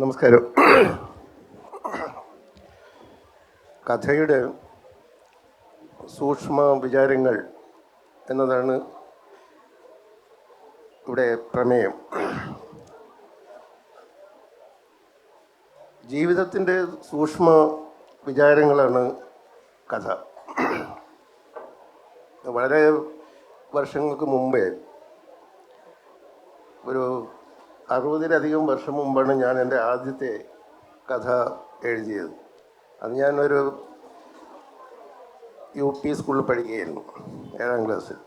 നമസ്കാരം. കഥയുടെ സൂക്ഷ്മ വിചാരങ്ങൾ എന്നതാണ് ഇവിടെ പ്രമേയം. ജീവിതത്തിൻ്റെ സൂക്ഷ്മ വിചാരങ്ങളാണ് കഥ. വളരെ വർഷങ്ങൾക്ക് മുമ്പേ, ഒരു 60-ലധികം വർഷം മുമ്പാണ് ഞാൻ എൻ്റെ ആദ്യത്തെ കഥ എഴുതിയത്. അത് ഞാനൊരു UP സ്കൂളിൽ പഠിക്കുകയായിരുന്നു, 7ാം ക്ലാസ്സിൽ.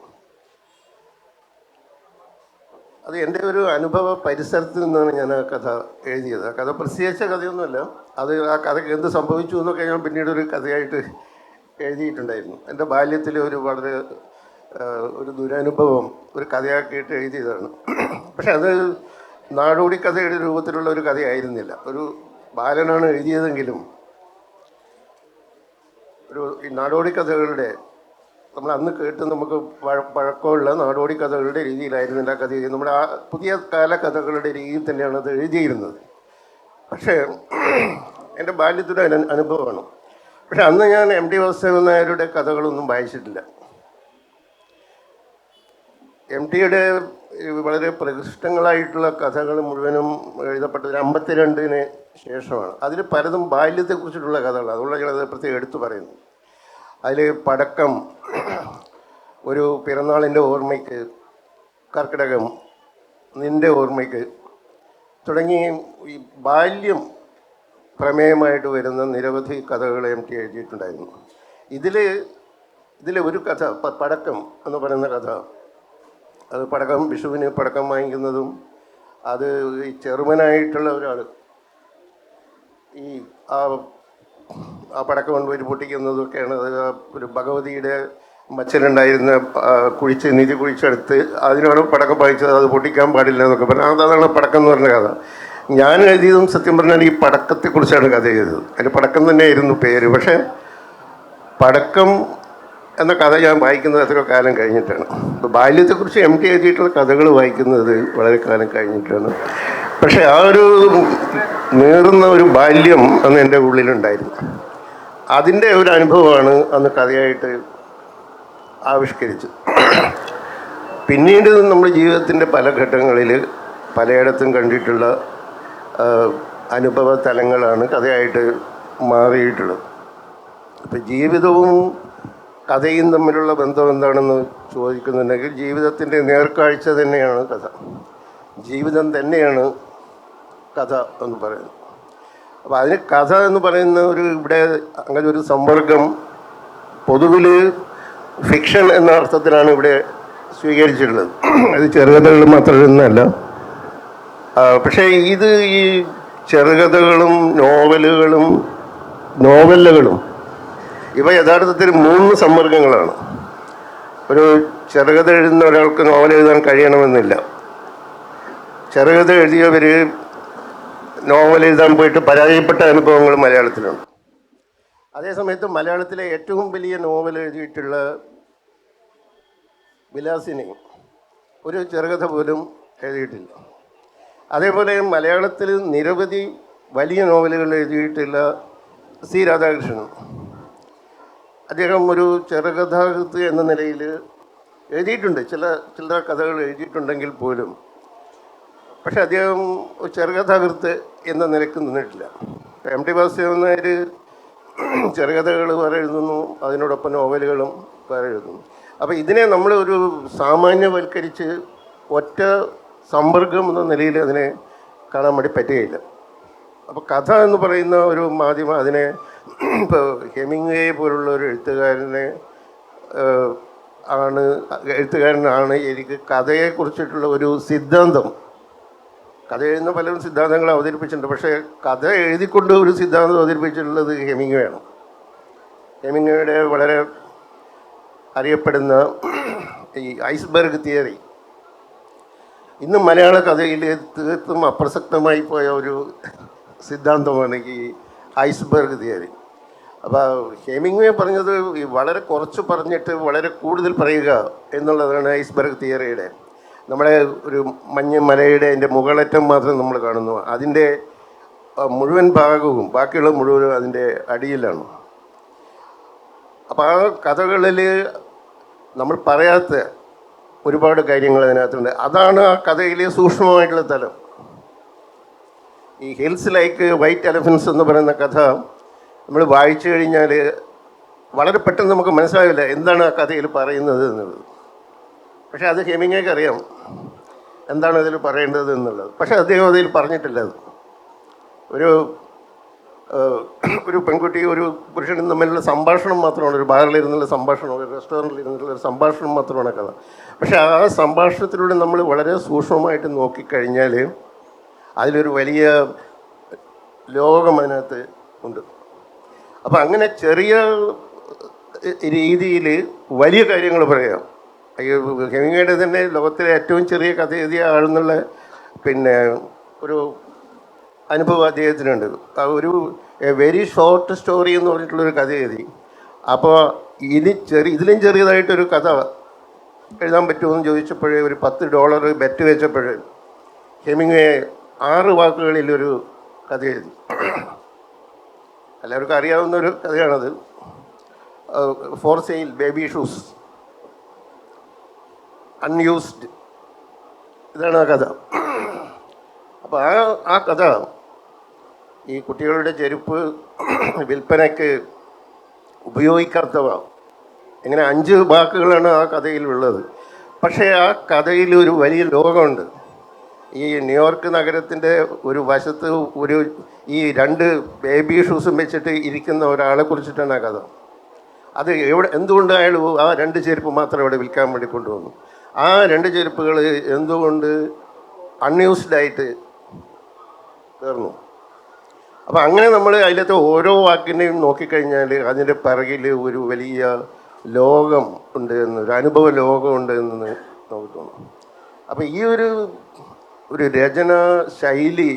അത് എൻ്റെ ഒരു അനുഭവ പരിസരത്തിൽ നിന്നാണ് ഞാൻ ആ കഥ എഴുതിയത്. ആ കഥ പ്രസിദ്ധീകരിച്ച കഥയൊന്നുമല്ല. ആ കഥയ്ക്ക് എന്ത് സംഭവിച്ചു എന്നൊക്കെ ഞാൻ പിന്നീട് ഒരു കഥയായിട്ട് എഴുതിയിട്ടുണ്ടായിരുന്നു. എൻ്റെ ബാല്യത്തിലെ ഒരു ദുരനുഭവം ഒരു കഥയാക്കിയിട്ട് എഴുതിയതാണ്. പക്ഷെ അത് നാടോടി കഥയുടെ രൂപത്തിലുള്ള ഒരു കഥയായിരുന്നില്ല. ഒരു ബാലനാണ് എഴുതിയതെങ്കിലും ഈ നാടോടി കഥകളുടെ നമ്മൾ അന്ന് കേട്ട് നമുക്ക് പഴക്കമുള്ള നാടോടി കഥകളുടെ രീതിയിലായിരുന്നില്ല കഥ. നമ്മുടെ ആ പുതിയ കാല കഥകളുടെ രീതിയിൽ തന്നെയാണ് അത് എഴുതിയിരുന്നത്. പക്ഷേ എൻ്റെ ബാല്യത്തിൻ്റെ അനുഭവമാണ്. പക്ഷെ അന്ന് ഞാൻ MT വാസുദേവൻ നായരുടെ കഥകളൊന്നും വായിച്ചിട്ടില്ല. MTയുടെ വളരെ പ്രകൃഷ്ടങ്ങളായിട്ടുള്ള കഥകൾ മുഴുവനും എഴുതപ്പെട്ടത് 52-ന് ശേഷമാണ്. അതിൽ പലതും ബാല്യത്തെക്കുറിച്ചിട്ടുള്ള കഥകളാണ്. അതുകൊണ്ട് ഞാനത് പ്രത്യേകം എടുത്തു പറയുന്നു. അതിൽ പടക്കം, ഒരു പിറന്നാളിൻ്റെ ഓർമ്മയ്ക്ക്, കർക്കിടകം, നിൻ്റെ ഓർമ്മയ്ക്ക് തുടങ്ങി ഈ ബാല്യം പ്രമേയമായിട്ട് വരുന്ന നിരവധി കഥകൾ MT എഴുതിയിട്ടുണ്ടായിരുന്നു. ഇതിൽ ഒരു കഥ, പടക്കം എന്ന് പറയുന്ന കഥ, അത് പടക്കം, വിഷുവിന് പടക്കം വാങ്ങിക്കുന്നതും, അത് ഈ ചെറുമനായിട്ടുള്ള ഒരാൾ ഈ ആ പടക്കം കൊണ്ടുപോയി പൊട്ടിക്കുന്നതൊക്കെയാണ്. അത് ഒരു ഭഗവതിയുടെ മച്ചനുണ്ടായിരുന്ന നിധി കുഴിച്ചെടുത്ത് അതിനോട് പടക്കം വാങ്ങിച്ചത്, അത് പൊട്ടിക്കാൻ പാടില്ല എന്നൊക്കെ പറഞ്ഞാൽ അതാണ് പടക്കം എന്ന് പറഞ്ഞ കഥ. ഞാൻ എഴുതിയതും സത്യം പറഞ്ഞാൽ ഈ പടക്കത്തെക്കുറിച്ചാണ് കഥ ചെയ്തത്. അതിന് പടക്കം തന്നെയായിരുന്നു പേര്. പക്ഷേ പടക്കം എന്ന കഥ ഞാൻ വായിക്കുന്നത് എത്രയോ കാലം കഴിഞ്ഞിട്ടാണ്. ഇപ്പോൾ ബാല്യത്തെക്കുറിച്ച് MT എഴുതിയിട്ടുള്ള കഥകൾ വായിക്കുന്നത് വളരെ കാലം കഴിഞ്ഞിട്ടാണ്. പക്ഷേ ആ ഒരു നേറുന്ന ഒരു ബാല്യം അന്ന് എൻ്റെ ഉള്ളിലുണ്ടായിരുന്നു. അതിൻ്റെ ഒരു അനുഭവമാണ് അന്ന് കഥയായിട്ട് ആവിഷ്കരിച്ചത്. പിന്നീട് നമ്മുടെ ജീവിതത്തിൻ്റെ പല ഘട്ടങ്ങളിൽ പലയിടത്തും കണ്ടിട്ടുള്ള അനുഭവ തലങ്ങളാണ് കഥയായിട്ട് മാറിയിട്ടുള്ളത്. ഇപ്പം ജീവിതവും കഥയും തമ്മിലുള്ള ബന്ധം എന്താണെന്ന് ചോദിക്കുന്നുണ്ടെങ്കിൽ ജീവിതത്തിൻ്റെ നേർക്കാഴ്ച തന്നെയാണ് കഥ. ജീവിതം തന്നെയാണ് കഥ എന്ന് പറയുന്നത്. അപ്പോൾ അതിന് കഥ എന്ന് പറയുന്ന ഇവിടെ അങ്ങനെ ഒരു സമ്പർക്കം പൊതുവിൽ ഫിക്ഷൻ എന്ന അർത്ഥത്തിലാണ് ഇവിടെ സ്വീകരിച്ചിട്ടുള്ളത്. അത് ചെറുകഥകൾ മാത്രമൊന്നുമല്ല. പക്ഷേ ഈ ചെറുകഥകളും നോവലുകളും ഇവ യഥാർത്ഥത്തിൽ 3 സമ്മർദ്ദങ്ങളാണ്. ഒരു ചെറുകഥ എഴുതുന്ന ഒരാൾക്ക് നോവൽ എഴുതാൻ കഴിയണമെന്നില്ല. ചെറുകഥ എഴുതിയവർ നോവൽ എഴുതാൻ പോയിട്ട് പരാജയപ്പെട്ട അനുഭവങ്ങൾ മലയാളത്തിലുണ്ട്. അതേസമയത്ത് മലയാളത്തിലെ ഏറ്റവും വലിയ നോവൽ എഴുതിയിട്ടുള്ള വിലാസിനി ഒരു ചെറുകഥ പോലും എഴുതിയിട്ടില്ല. അതേപോലെ മലയാളത്തിൽ നിരവധി വലിയ നോവലുകൾ എഴുതിയിട്ടുള്ള C. രാധാകൃഷ്ണൻ, അദ്ദേഹം ഒരു ചെറുകഥാകൃത്ത് എന്ന നിലയിൽ എഴുതിയിട്ടുണ്ട്, ചില കഥകൾ എഴുതിയിട്ടുണ്ടെങ്കിൽ പോലും. പക്ഷെ അദ്ദേഹം ഒരു ചെറുകഥാകൃത്ത് എന്ന നിലയ്ക്ക് നിന്നിട്ടില്ല. MT വാസുദേവൻ നായർ ചെറുകഥകൾ വേറെ എഴുതുന്നു, അതിനോടൊപ്പം നോവലുകളും വേറെ എഴുതുന്നു. അപ്പോൾ ഇതിനെ നമ്മൾ ഒരു സാമാന്യവൽക്കരിച്ച് ഒറ്റ സമ്പർക്കം എന്ന നിലയിൽ അതിനെ കാണാൻ വേണ്ടി പറ്റുകയില്ല. അപ്പോൾ കഥ എന്ന് പറയുന്ന ഒരു മാധ്യമം അതിനെ, ഇപ്പോൾ ഹെമിംഗ്വേ പോലുള്ള ഒരു എഴുത്തുകാരനാണ് എനിക്ക് കഥയെക്കുറിച്ചിട്ടുള്ള ഒരു സിദ്ധാന്തം. കഥ എഴുതുന്ന പലരും സിദ്ധാന്തങ്ങൾ അവതരിപ്പിച്ചിട്ടുണ്ട്. പക്ഷേ കഥ എഴുതിക്കൊണ്ട് ഒരു സിദ്ധാന്തം അവതരിപ്പിച്ചിട്ടുള്ളത് ഹെമിംഗ്വേയാണ്. ഹെമിംഗ്വേയുടെ വളരെ അറിയപ്പെടുന്ന ഈ ഐസ്ബർഗ് തിയറി ഇന്ന് മലയാള കഥയിൽ തീർത്തും അപ്രസക്തമായി പോയ ഒരു സിദ്ധാന്തമാണ് ഈ ഐസ്ബർഗ് തിയറി. അപ്പോൾ ഹെമിംഗ്വേ പറഞ്ഞത് വളരെ കുറച്ച് പറഞ്ഞിട്ട് വളരെ കൂടുതൽ പറയുക എന്നുള്ളതാണ് ഐസ്ബർഗ് തിയറിയുടെ. നമ്മുടെ ഒരു മഞ്ഞ മലയുടെ അതിൻ്റെ മുകളറ്റം മാത്രം നമ്മൾ കാണുന്നു. അതിൻ്റെ മുഴുവൻ ഭാഗവും ബാക്കിയുള്ള മുഴുവനും അതിൻ്റെ അടിയിലാണ്. അപ്പോൾ ആ കഥകളിൽ നമ്മൾ പറയാത്ത ഒരുപാട് കാര്യങ്ങൾ അതിനകത്തുണ്ട്. അതാണ് ആ കഥയിലെ സൂക്ഷ്മമായിട്ടുള്ള തലം. ഈ ഹിൽസ് ലൈക്ക് വൈറ്റ് എലഫൻസ് എന്ന് പറയുന്ന കഥ നമ്മൾ വായിച്ചു കഴിഞ്ഞാൽ വളരെ പെട്ടെന്ന് നമുക്ക് മനസ്സിലാവില്ല എന്താണ് ആ കഥയിൽ പറയുന്നത് എന്നുള്ളത്. പക്ഷേ അത് ഹെമിംഗേക്ക് അറിയാം എന്താണ് അതിൽ പറയേണ്ടത് എന്നുള്ളത്. പക്ഷേ അദ്ദേഹം അതിൽ പറഞ്ഞിട്ടില്ല. അത് ഒരു പെൺകുട്ടി ഒരു പുരുഷനും തമ്മിലുള്ള സംഭാഷണം മാത്രമാണ്, ഒരു ബാറിലിരുന്നുള്ള സംഭാഷണം, ഒരു റെസ്റ്റോറൻറ്റിൽ ഇരുന്നിട്ടുള്ള ഒരു സംഭാഷണം മാത്രമാണ് കഥ. പക്ഷേ ആ സംഭാഷണത്തിലൂടെ നമ്മൾ വളരെ സൂക്ഷ്മമായിട്ട് നോക്കിക്കഴിഞ്ഞാൽ അതിലൊരു വലിയ ലോകം അതിനകത്ത് ഉണ്ട്. അപ്പം അങ്ങനെ ചെറിയ രീതിയിൽ വലിയ കാര്യങ്ങൾ പറയാം. ഹെമിംഗേയുടെ തന്നെ ലോകത്തിലെ ഏറ്റവും ചെറിയ കഥ എഴുതിയ ആളെന്നുള്ള ഒരു അനുഭവം അദ്ദേഹത്തിനുണ്ട്. ഒരു വെരി ഷോർട്ട് സ്റ്റോറി എന്ന് പറഞ്ഞിട്ടുള്ളൊരു കഥ എഴുതി. അപ്പോൾ ഇതിലും ചെറിയതായിട്ടൊരു കഥ എഴുതാൻ പറ്റുമെന്ന് ചോദിച്ചപ്പോഴേ ഒരു $10 ബെറ്റ് വെച്ചപ്പോഴേ ഹെമിംഗേ 6 വാക്കുകളിലൊരു കഥ എഴുതി. എല്ലാവർക്കും അറിയാവുന്നൊരു കഥയാണത്. For sale baby shoes unused, ഇതാണ് ആ കഥ. അപ്പോൾ ആ കഥ ഈ കുട്ടികളുടെ ചെരുപ്പ് വിൽപ്പനയ്ക്ക് ഉപയോഗിക്കാത്തവ, ഇങ്ങനെ 5 വാക്കുകളാണ് ആ കഥയിലുള്ളത്. പക്ഷേ ആ കഥയിൽ ഒരു വലിയ ലോകമുണ്ട്. ഈ ന്യൂയോർക്ക് നഗരത്തിൻ്റെ ഒരു വശത്ത് ഈ 2 ബേബി ഷൂസും വെച്ചിട്ട് ഇരിക്കുന്ന ഒരാളെ കുറിച്ചിട്ടാണ് ആ കഥ. അത് എന്തുകൊണ്ട് അയാൾ ആ 2 ചെരുപ്പ് മാത്രം അവിടെ വിൽക്കാൻ വേണ്ടി കൊണ്ടുവന്നു. ആ 2 ചെരുപ്പുകൾ എന്തുകൊണ്ട് അൺയൂസ്ഡായിട്ട് തീർന്നു. അപ്പം അങ്ങനെ നമ്മൾ അതിലത്തെ ഓരോ വാക്കിനെയും നോക്കിക്കഴിഞ്ഞാൽ അതിൻ്റെ പിറകിൽ ഒരു വലിയ ലോകം ഉണ്ട് ഒരു അനുഭവ ലോകമുണ്ട് എന്ന് നമുക്ക് തോന്നും. അപ്പം ഈ ഒരു രചന ശൈലി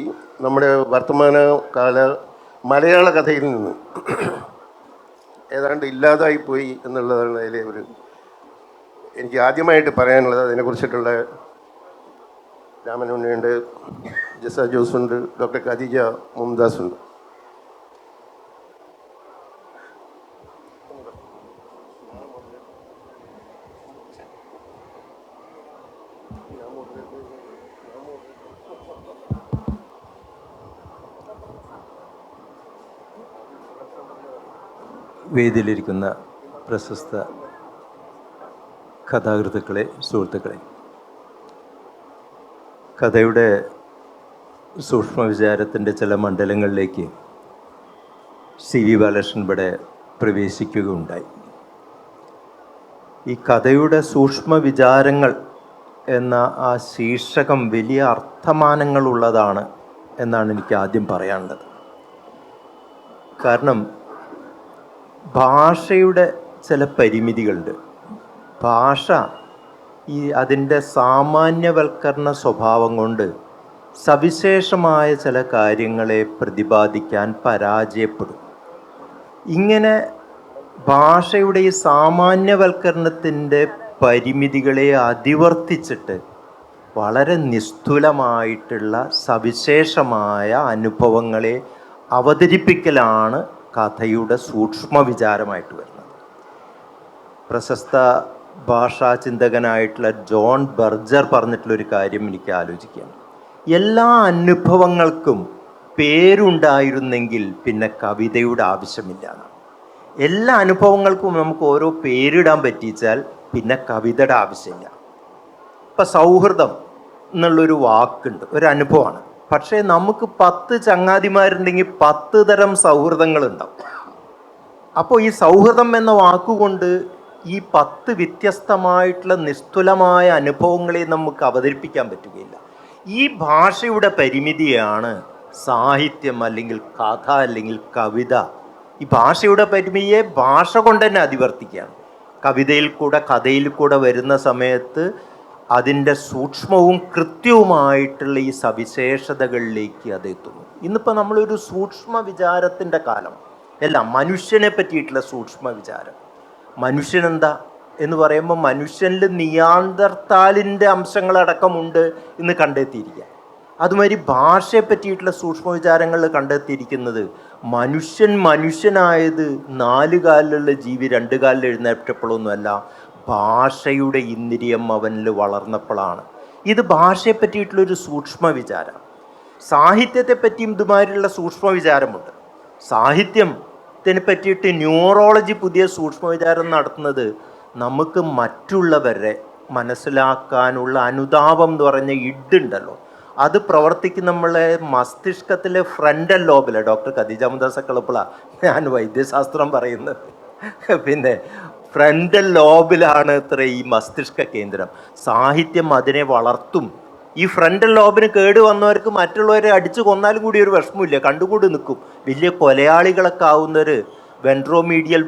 നമ്മുടെ വർത്തമാനകാല മലയാള കഥയിൽ നിന്ന് ഏതാണ്ട് ഇല്ലാതായിപ്പോയി എന്നുള്ളതാണ് അതിലെ എനിക്ക് ആദ്യമായിട്ട് പറയാനുള്ളത്. അതിനെക്കുറിച്ചിട്ടുള്ള രാമനുണ്ണിയുണ്ട്, ജസ ജോസുണ്ട്, ഡോക്ടർ ഖദീജ മുംതാസ് ഉണ്ട്. വേദിയിലിരിക്കുന്ന പ്രശസ്ത കഥാകൃത്തുക്കളെ, സുഹൃത്തുക്കളെ, കഥയുടെ സൂക്ഷ്മവിചാരത്തിൻ്റെ ചില മണ്ഡലങ്ങളിലേക്ക് CV ബാലകൃഷ്ണൻ ഇവിടെ പ്രവേശിക്കുകയുണ്ടായി. ഈ കഥയുടെ സൂക്ഷ്മവിചാരങ്ങൾ എന്ന ആ ശീർഷകം വലിയ അർത്ഥമാനങ്ങളുള്ളതാണ് എന്നാണ് എനിക്ക് ആദ്യം പറയാനുള്ളത്. കാരണം ഭാഷയുടെ ചില പരിമിതികളുണ്ട്. ഭാഷ അതിൻ്റെ സാമാന്യവൽക്കരണ സ്വഭാവം കൊണ്ട് സവിശേഷമായ ചില കാര്യങ്ങളെ പ്രതിപാദിക്കാൻ പരാജയപ്പെടും. ഇങ്ങനെ ഭാഷയുടെ ഈ സാമാന്യവൽക്കരണത്തിൻ്റെ പരിമിതികളെ അതിവർത്തിച്ചിട്ട് വളരെ നിസ്തുലമായിട്ടുള്ള സവിശേഷമായ അനുഭവങ്ങളെ അവതരിപ്പിക്കലാണ് കഥയുടെ സൂക്ഷ്മവിചാരമായിട്ട് വരുന്നത്. പ്രശസ്ത ഭാഷാ ചിന്തകനായിട്ടുള്ള ജോൺ ബർജർ പറഞ്ഞിട്ടുള്ളൊരു കാര്യം എനിക്ക് ആലോചിക്കാം. എല്ലാ അനുഭവങ്ങൾക്കും പേരുണ്ടായിരുന്നെങ്കിൽ പിന്നെ കവിതയുടെ ആവശ്യമില്ല എന്നാണ്. എല്ലാ അനുഭവങ്ങൾക്കും നമുക്ക് ഓരോ പേരിടാൻ പറ്റിച്ചാൽ പിന്നെ കവിതയുടെ ആവശ്യമില്ല. ഇപ്പം സൗഹൃദം എന്നുള്ളൊരു വാക്കുണ്ട്, ഒരു അനുഭവമാണ്. പക്ഷേ നമുക്ക് 10 ചങ്ങാതിമാരുണ്ടെങ്കിൽ 10 തരം സൗഹൃദങ്ങളുണ്ടാവും. അപ്പോൾ ഈ സൗഹൃദം എന്ന വാക്കുകൊണ്ട് ഈ 10 വ്യത്യസ്തമായിട്ടുള്ള നിസ്തുലമായ അനുഭവങ്ങളെ നമുക്ക് അവതരിപ്പിക്കാൻ പറ്റുകയില്ല. ഈ ഭാഷയുടെ പരിമിതിയാണ് സാഹിത്യം അല്ലെങ്കിൽ കഥ അല്ലെങ്കിൽ കവിത. ഈ ഭാഷയുടെ പരിമിതിയെ ഭാഷ കൊണ്ട് തന്നെ അതിവർത്തിക്കുകയാണ്. കവിതയിൽ കൂടെ കഥയിൽ കൂടെ വരുന്ന സമയത്ത് അതിൻ്റെ സൂക്ഷ്മവും കൃത്യവുമായിട്ടുള്ള ഈ സവിശേഷതകളിലേക്ക് അത് എത്തുന്നു. ഇന്നിപ്പോൾ നമ്മളൊരു സൂക്ഷ്മ വിചാരത്തിൻ്റെ കാലം, എല്ലാം മനുഷ്യനെ പറ്റിയിട്ടുള്ള സൂക്ഷ്മ വിചാരം. മനുഷ്യനെന്താ എന്ന് പറയുമ്പോൾ മനുഷ്യനിൽ നിയാന്തർത്താലിൻ്റെ അംശങ്ങളടക്കമുണ്ട് എന്ന് കണ്ടെത്തിയിരിക്കുക. അതുമാതിരി ഭാഷയെ പറ്റിയിട്ടുള്ള സൂക്ഷ്മ വിചാരങ്ങൾ കണ്ടെത്തിയിരിക്കുന്നത് മനുഷ്യനായത് 4 കാലിലുള്ള ജീവി 2 കാലിൽ എഴുന്നേറ്റപ്പോഴൊന്നുമല്ല, ഭാഷയുടെ ഇന്ദ്രിയം അവനിൽ വളർന്നപ്പോഴാണ്. ഇത് ഭാഷയെ പറ്റിയിട്ടുള്ളൊരു സൂക്ഷ്മ വിചാരം. സാഹിത്യത്തെ പറ്റിയും ഇതുമാതിരിയുള്ള സൂക്ഷ്മ വിചാരമുണ്ട്. സാഹിത്യത്തിനെ പറ്റിയിട്ട് ന്യൂറോളജി പുതിയ സൂക്ഷ്മ വിചാരം നടത്തുന്നത് നമുക്ക് മറ്റുള്ളവരെ മനസ്സിലാക്കാനുള്ള അനുതാപം എന്ന് പറഞ്ഞ ഇഡുണ്ടല്ലോ, അത് പ്രവർത്തിക്കുന്ന നമ്മളെ മസ്തിഷ്കത്തിലെ ഫ്രണ്ടൽ ലോബിലെ ഡോക്ടർ ഖദീജ മുംതാസ് കളപ്പള ഞാൻ വൈദ്യശാസ്ത്രം പറയുന്നത്, പിന്നെ ഫ്രണ്ടൽ ലോബിലാണ് ഇത്ര ഈ മസ്തിഷ്ക കേന്ദ്രം. സാഹിത്യം അതിനെ വളർത്തും. ഈ ഫ്രണ്ടൽ ലോബിന് കേട് വന്നവർക്ക് മറ്റുള്ളവരെ അടിച്ചു കൊന്നാലും കൂടി ഒരു വിഷമമില്ല, കണ്ടുകൂടി നിൽക്കും. വലിയ കൊലയാളികളൊക്കെ ആവുന്നവർ വെൻട്രോമീഡിയൽ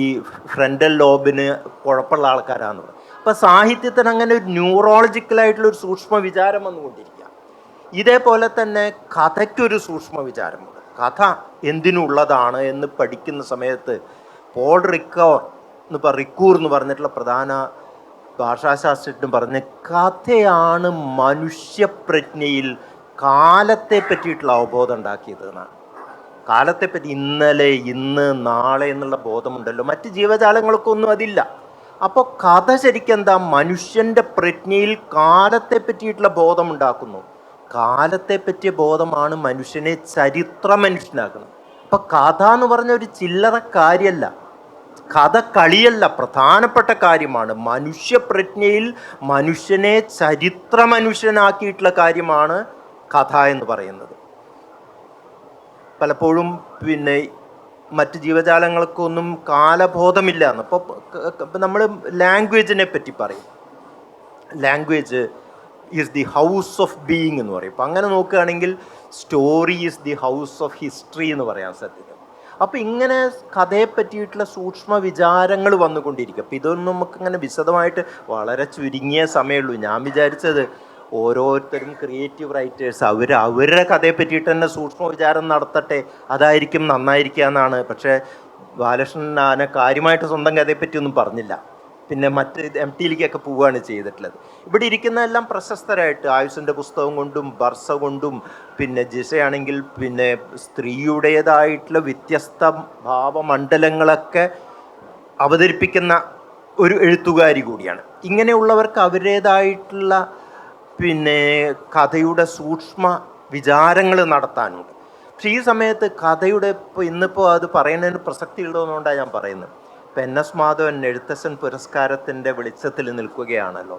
ഈ ഫ്രണ്ടൽ ലോബിന് കുഴപ്പമുള്ള ആൾക്കാരാണെന്ന് പറയും. അപ്പം സാഹിത്യത്തിന് അങ്ങനെ ഒരു ന്യൂറോളജിക്കലായിട്ടുള്ളൊരു സൂക്ഷ്മ വിചാരം വന്നുകൊണ്ടിരിക്കുക. ഇതേപോലെ തന്നെ കഥയ്ക്കൊരു സൂക്ഷ്മ വിചാരമുണ്ട്. കഥ എന്തിനുള്ളതാണ് എന്ന് പഠിക്കുന്ന സമയത്ത് പോൾ റിക്കൂർ എന്ന് പറഞ്ഞിട്ടുള്ള പ്രധാന ഭാഷാശാസ്ത്രജ്ഞൻ പറഞ്ഞ് കഥയാണ് മനുഷ്യപ്രജ്ഞയിൽ കാലത്തെ പറ്റിയിട്ടുള്ള അവബോധം ഉണ്ടാക്കിയത് എന്നാണ്. കാലത്തെപ്പറ്റി ഇന്നലെ, ഇന്ന്, നാളെ എന്നുള്ള ബോധമുണ്ടല്ലോ, മറ്റ് ജീവജാലങ്ങൾക്കൊന്നും അതില്ല. അപ്പോൾ കഥ ശരിക്കും എന്താ, മനുഷ്യൻ്റെ പ്രജ്ഞയിൽ കാലത്തെ പറ്റിയിട്ടുള്ള ബോധമുണ്ടാക്കുന്നു. കാലത്തെ പറ്റിയ ബോധമാണ് മനുഷ്യനെ ചരിത്ര മനുഷ്യനാക്കുന്നത്. അപ്പം കഥ എന്ന് പറഞ്ഞ ഒരു ചില്ലറ കാര്യമല്ല, കഥ കളിയല്ല, പ്രധാനപ്പെട്ട കാര്യമാണ്. മനുഷ്യപ്രജ്ഞയിൽ മനുഷ്യനെ ചരിത്ര മനുഷ്യനാക്കിയിട്ടുള്ള കാര്യമാണ് കഥ എന്ന് പറയുന്നത്. പലപ്പോഴും പിന്നെ മറ്റ് ജീവജാലങ്ങൾക്കൊന്നും കാലബോധമില്ല എന്ന്. അപ്പോൾ നമ്മൾ ലാംഗ്വേജിനെ പറ്റി പറയും, language is the house of being എന്ന് പറയും. അപ്പം അങ്ങനെ നോക്കുകയാണെങ്കിൽ story is the house of history എന്ന് പറയാം സത്യത്തിൽ. അപ്പോൾ ഇങ്ങനെ കഥയെ പറ്റിയിട്ടുള്ള സൂക്ഷ്മ വിചാരങ്ങൾ വന്നുകൊണ്ടിരിക്കും. അപ്പോൾ ഇതൊന്നും നമുക്കിങ്ങനെ വിശദമായിട്ട് വളരെ ചുരുങ്ങിയ സമയമുള്ളൂ. ഞാൻ വിചാരിച്ചത് ഓരോരുത്തരും ക്രിയേറ്റീവ് റൈറ്റേഴ്സ് അവരുടെ കഥയെ പറ്റിയിട്ട് തന്നെ സൂക്ഷ്മ വിചാരം നടത്തട്ടെ, അതായിരിക്കും നന്നായിരിക്കുക എന്നാണ്. പക്ഷേ ബാലകൃഷ്ണൻ ആന കാര്യമായിട്ട് സ്വന്തം കഥയെപ്പറ്റിയൊന്നും പറഞ്ഞില്ല. പിന്നെ മറ്റ് MTയിലേക്കൊക്കെ പോവുകയാണ് ചെയ്തിട്ടുള്ളത്. ഇവിടെ ഇരിക്കുന്നതെല്ലാം പ്രശസ്തരായിട്ട് ആയുസിൻ്റെ പുസ്തകം കൊണ്ടും ബർസ കൊണ്ടും പിന്നെ ജിസയാണെങ്കിൽ പിന്നെ സ്ത്രീയുടേതായിട്ടുള്ള വ്യത്യസ്ത ഭാവമണ്ഡലങ്ങളൊക്കെ അവതരിപ്പിക്കുന്ന ഒരു എഴുത്തുകാരി കൂടിയാണ്. ഇങ്ങനെയുള്ളവർക്ക് അവരുടേതായിട്ടുള്ള പിന്നെ കഥയുടെ സൂക്ഷ്മ വിചാരങ്ങൾ നടത്താനുണ്ട്. പക്ഷേ ഈ സമയത്ത് കഥയുടെ ഇന്നിപ്പോൾ അത് പറയുന്നതിന് പ്രസക്തി ഉള്ളതുകൊണ്ടാണ് ഞാൻ പറയുന്നത്. ഇപ്പം NS മാധവൻ എഴുത്തച്ഛൻ പുരസ്കാരത്തിൻ്റെ വെളിച്ചത്തിൽ നിൽക്കുകയാണല്ലോ.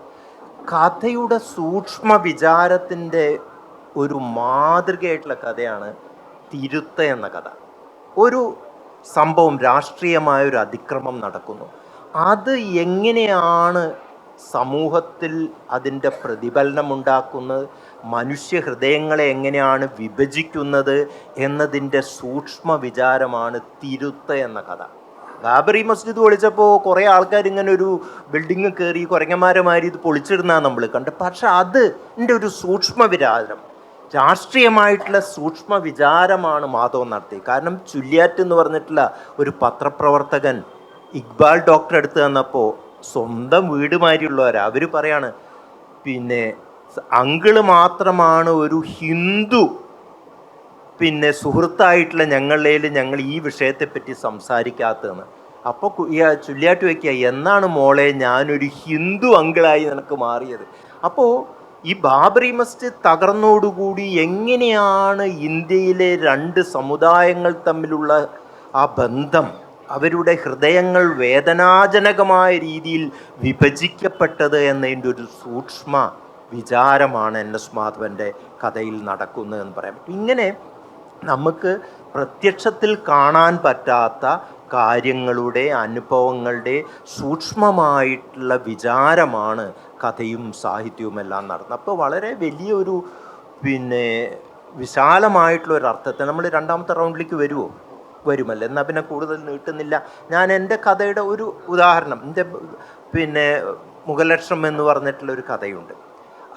കഥയുടെ സൂക്ഷ്മ വിചാരത്തിൻ്റെ ഒരു മാതൃകയായിട്ടുള്ള കഥയാണ് തിരുത്ത എന്ന കഥ. ഒരു സംഭവം, രാഷ്ട്രീയമായൊരു അതിക്രമം നടക്കുന്നു, അത് എങ്ങനെയാണ് സമൂഹത്തിൽ അതിൻ്റെ പ്രതിഫലനമുണ്ടാക്കുന്നത്, മനുഷ്യ ഹൃദയങ്ങളെ എങ്ങനെയാണ് വിഭജിക്കുന്നത് എന്നതിൻ്റെ സൂക്ഷ്മ വിചാരമാണ് തിരുത്ത എന്ന കഥ. ബാബറി മസ്ജിദ് പൊളിച്ചപ്പോൾ കുറേ ആൾക്കാർ ഇങ്ങനെ ഒരു ബിൽഡിങ് കയറി കുരങ്ങന്മാരെ മാതിരി ഇത് പൊളിച്ചിടുന്നതാണ് നമ്മൾ കണ്ട്. പക്ഷെ അതിൻ്റെ ഒരു സൂക്ഷ്മ വിചാരം, രാഷ്ട്രീയമായിട്ടുള്ള സൂക്ഷ്മ വിചാരമാണ് മാധവൻ നടത്തിയത്. കാരണം ചുല്യാറ്റ് എന്ന് പറഞ്ഞിട്ടുള്ള ഒരു പത്രപ്രവർത്തകൻ ഇക്ബാൽ ഡോക്ടർ എടുത്ത് തന്നപ്പോൾ സ്വന്തം വീട് മാതിരിയുള്ളവരാ. അവർ പറയാണ് പിന്നെ അങ്കിള് മാത്രമാണ് ഒരു ഹിന്ദു പിന്നെ സുഹൃത്തായിട്ടുള്ള ഞങ്ങൾ ഈ വിഷയത്തെപ്പറ്റി സംസാരിക്കാത്തതെന്ന്. അപ്പോൾ ചുല്യാട്ട് വയ്ക്കുക, എന്നാണ് മോളെ ഞാനൊരു ഹിന്ദു അങ്കിളായി നിനക്ക് മാറിയത്? അപ്പോൾ ഈ ബാബറി മസ്ജിദ് തകർന്നോടുകൂടി എങ്ങനെയാണ് ഇന്ത്യയിലെ 2 സമുദായങ്ങൾ തമ്മിലുള്ള ആ ബന്ധം, അവരുടെ ഹൃദയങ്ങൾ വേദനാജനകമായ രീതിയിൽ വിഭജിക്കപ്പെട്ടത് എന്നതിൻ്റെ ഒരു സൂക്ഷ്മ വിചാരമാണ് NS മാധവൻ്റെ കഥയിൽ നടക്കുന്നതെന്ന് പറയാൻ പറ്റും. ഇങ്ങനെ നമുക്ക് പ്രത്യക്ഷത്തിൽ കാണാൻ പറ്റാത്ത കാര്യങ്ങളുടെ അനുഭവങ്ങളുടെ സൂക്ഷ്മമായിട്ടുള്ള വിചാരമാണ് കഥയും സാഹിത്യവും എല്ലാം നടത്തുന്നത്. അപ്പോൾ വളരെ വലിയൊരു പിന്നെ വിശാലമായിട്ടുള്ള ഒരു അർത്ഥത്തെ നമ്മൾ രണ്ടാമത്തെ റൗണ്ടിലേക്ക് വരുമല്ലോ. എന്നാൽ പിന്നെ കൂടുതൽ നീട്ടുന്നില്ല. ഞാൻ എൻ്റെ കഥയുടെ ഒരു ഉദാഹരണം, എൻ്റെ പിന്നെ മുഖലക്ഷണം എന്ന് പറഞ്ഞിട്ടുള്ളൊരു കഥയുണ്ട്.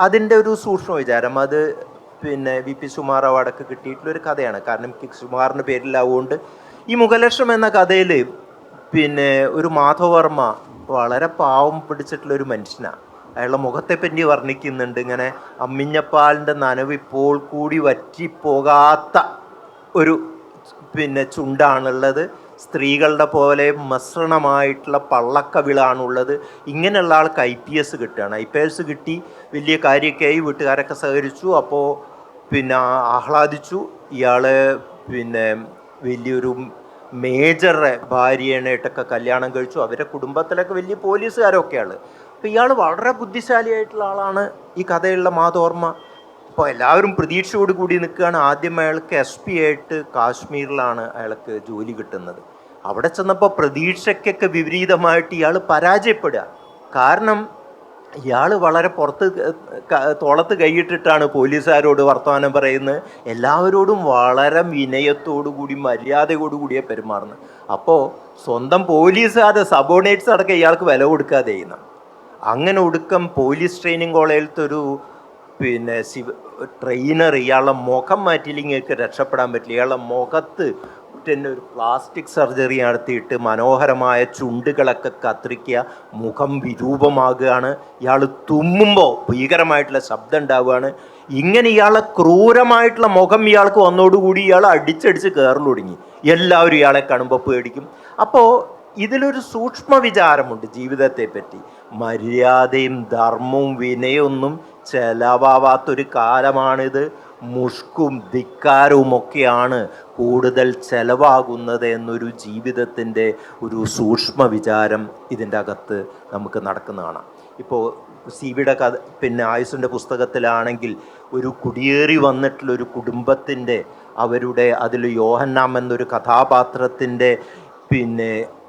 അതിൻ്റെ ഒരു സൂക്ഷ്മ വിചാരം, അത് പിന്നെ VP സുകുമാർ അവാർഡൊക്കെ കിട്ടിയിട്ടുള്ളൊരു കഥയാണ്. കാരണം സുകുമാറിൻ്റെ പേരിലാവുകൊണ്ട് ഈ മുഖലക്ഷണം എന്ന കഥയിൽ പിന്നെ ഒരു മാധവവർമ്മ വളരെ പാവം പിടിച്ചിട്ടുള്ളൊരു മനുഷ്യനാണ്. അയാളുടെ മുഖത്തെപ്പറ്റി വർണ്ണിക്കുന്നുണ്ട്. ഇങ്ങനെ അമ്മിഞ്ഞപ്പാലിൻ്റെ നനവ് ഇപ്പോൾ കൂടി വറ്റിപ്പോകാത്ത ഒരു ചുണ്ടാണുള്ളത്. സ്ത്രീകളുടെ പോലെ മസൃണമായിട്ടുള്ള പള്ളക്കവിളാണുള്ളത്. ഇങ്ങനെയുള്ള ആൾക്ക് IPS കിട്ടുകയാണ്. IPS കിട്ടി വലിയ കാര്യമൊക്കെ ആയി, വീട്ടുകാരൊക്കെ സഹകരിച്ചു. അപ്പോൾ ആഹ്ലാദിച്ചു. ഇയാൾ വലിയൊരു മേജറെ ഭാര്യേനായിട്ടൊക്കെ കല്യാണം കഴിച്ചു. അവരുടെ കുടുംബത്തിലൊക്കെ വലിയ പോലീസുകാരൊക്കെയാണ്. അപ്പോൾ ഇയാൾ വളരെ ബുദ്ധിശാലിയായിട്ടുള്ള ആളാണ്. ഈ കഥയുള്ള മാതോർമ്മ. അപ്പോൾ എല്ലാവരും പ്രതീക്ഷയോട് കൂടി നിൽക്കുകയാണ്. ആദ്യം അയാൾക്ക് SP ആയിട്ട് കാശ്മീരിലാണ് അയാൾക്ക് ജോലി കിട്ടുന്നത്. അവിടെ ചെന്നപ്പോൾ പ്രതീക്ഷയ്ക്കൊക്കെ വിപരീതമായിട്ട് ഇയാൾ പരാജയപ്പെടുക. കാരണം ഇയാൾ വളരെ തോളത്ത് കൈയിട്ടിട്ടാണ് പോലീസുകാരോട് വർത്തമാനം പറയുന്നത്. എല്ലാവരോടും വളരെ വിനയത്തോടുകൂടി മര്യാദയോടുകൂടിയാണ് പെരുമാറുന്നത്. അപ്പോൾ സ്വന്തം പോലീസുകാരുടെ സബോർഡിനേറ്റ്സ് അടക്കം ഇയാൾക്ക് വില കൊടുക്കാതെ ചെയ്യുന്ന. അങ്ങനെ ഒടുക്കം പോലീസ് ട്രെയിനിങ് കോളേജിലത്തെ ഒരു ട്രെയിനർ ഇയാളുടെ മുഖം മാറ്റിയില്ലെങ്കിൽ രക്ഷപ്പെടാൻ പറ്റില്ല. ഇയാളുടെ മുഖത്ത് തന്നെ ഒരു പ്ലാസ്റ്റിക് സർജറി നടത്തിയിട്ട് മനോഹരമായ ചുണ്ടുകളൊക്കെ കത്തിരിക്കുക, മുഖം വിരൂപമാകുകയാണ്. ഇയാൾ തുമ്മുമ്പോൾ ഭീകരമായിട്ടുള്ള ശബ്ദം ഉണ്ടാവുകയാണ്. ഇങ്ങനെ ഇയാളെ ക്രൂരമായിട്ടുള്ള മുഖം ഇയാൾക്ക് വന്നോടുകൂടി ഇയാൾ അടിച്ചടിച്ച് കയറൽ തുടങ്ങി. എല്ലാവരും ഇയാളെ കാണുമ്പോൾ പേടിക്കും. അപ്പോൾ ഇതിലൊരു സൂക്ഷ്മ വിചാരമുണ്ട് ജീവിതത്തെപ്പറ്റി. മര്യാദയും ധർമ്മവും വിനയൊന്നും ചെലവാവാത്തൊരു കാലമാണിത്. മുഷ്കും ധിക്കാരവും ഒക്കെയാണ് കൂടുതൽ ചെലവാകുന്നത് എന്നൊരു ജീവിതത്തിൻ്റെ ഒരു സൂക്ഷ്മ വിചാരം ഇതിൻ്റെ അകത്ത് നമുക്ക് നടക്കുന്നതാണ്. ഇപ്പോൾ CVയുടെ കഥ ആയുസിൻ്റെ പുസ്തകത്തിലാണെങ്കിൽ ഒരു കുടിയേറി വന്നിട്ടുള്ളൊരു കുടുംബത്തിൻ്റെ അതിൽ യോഹന്നാം എന്നൊരു കഥാപാത്രത്തിൻ്റെ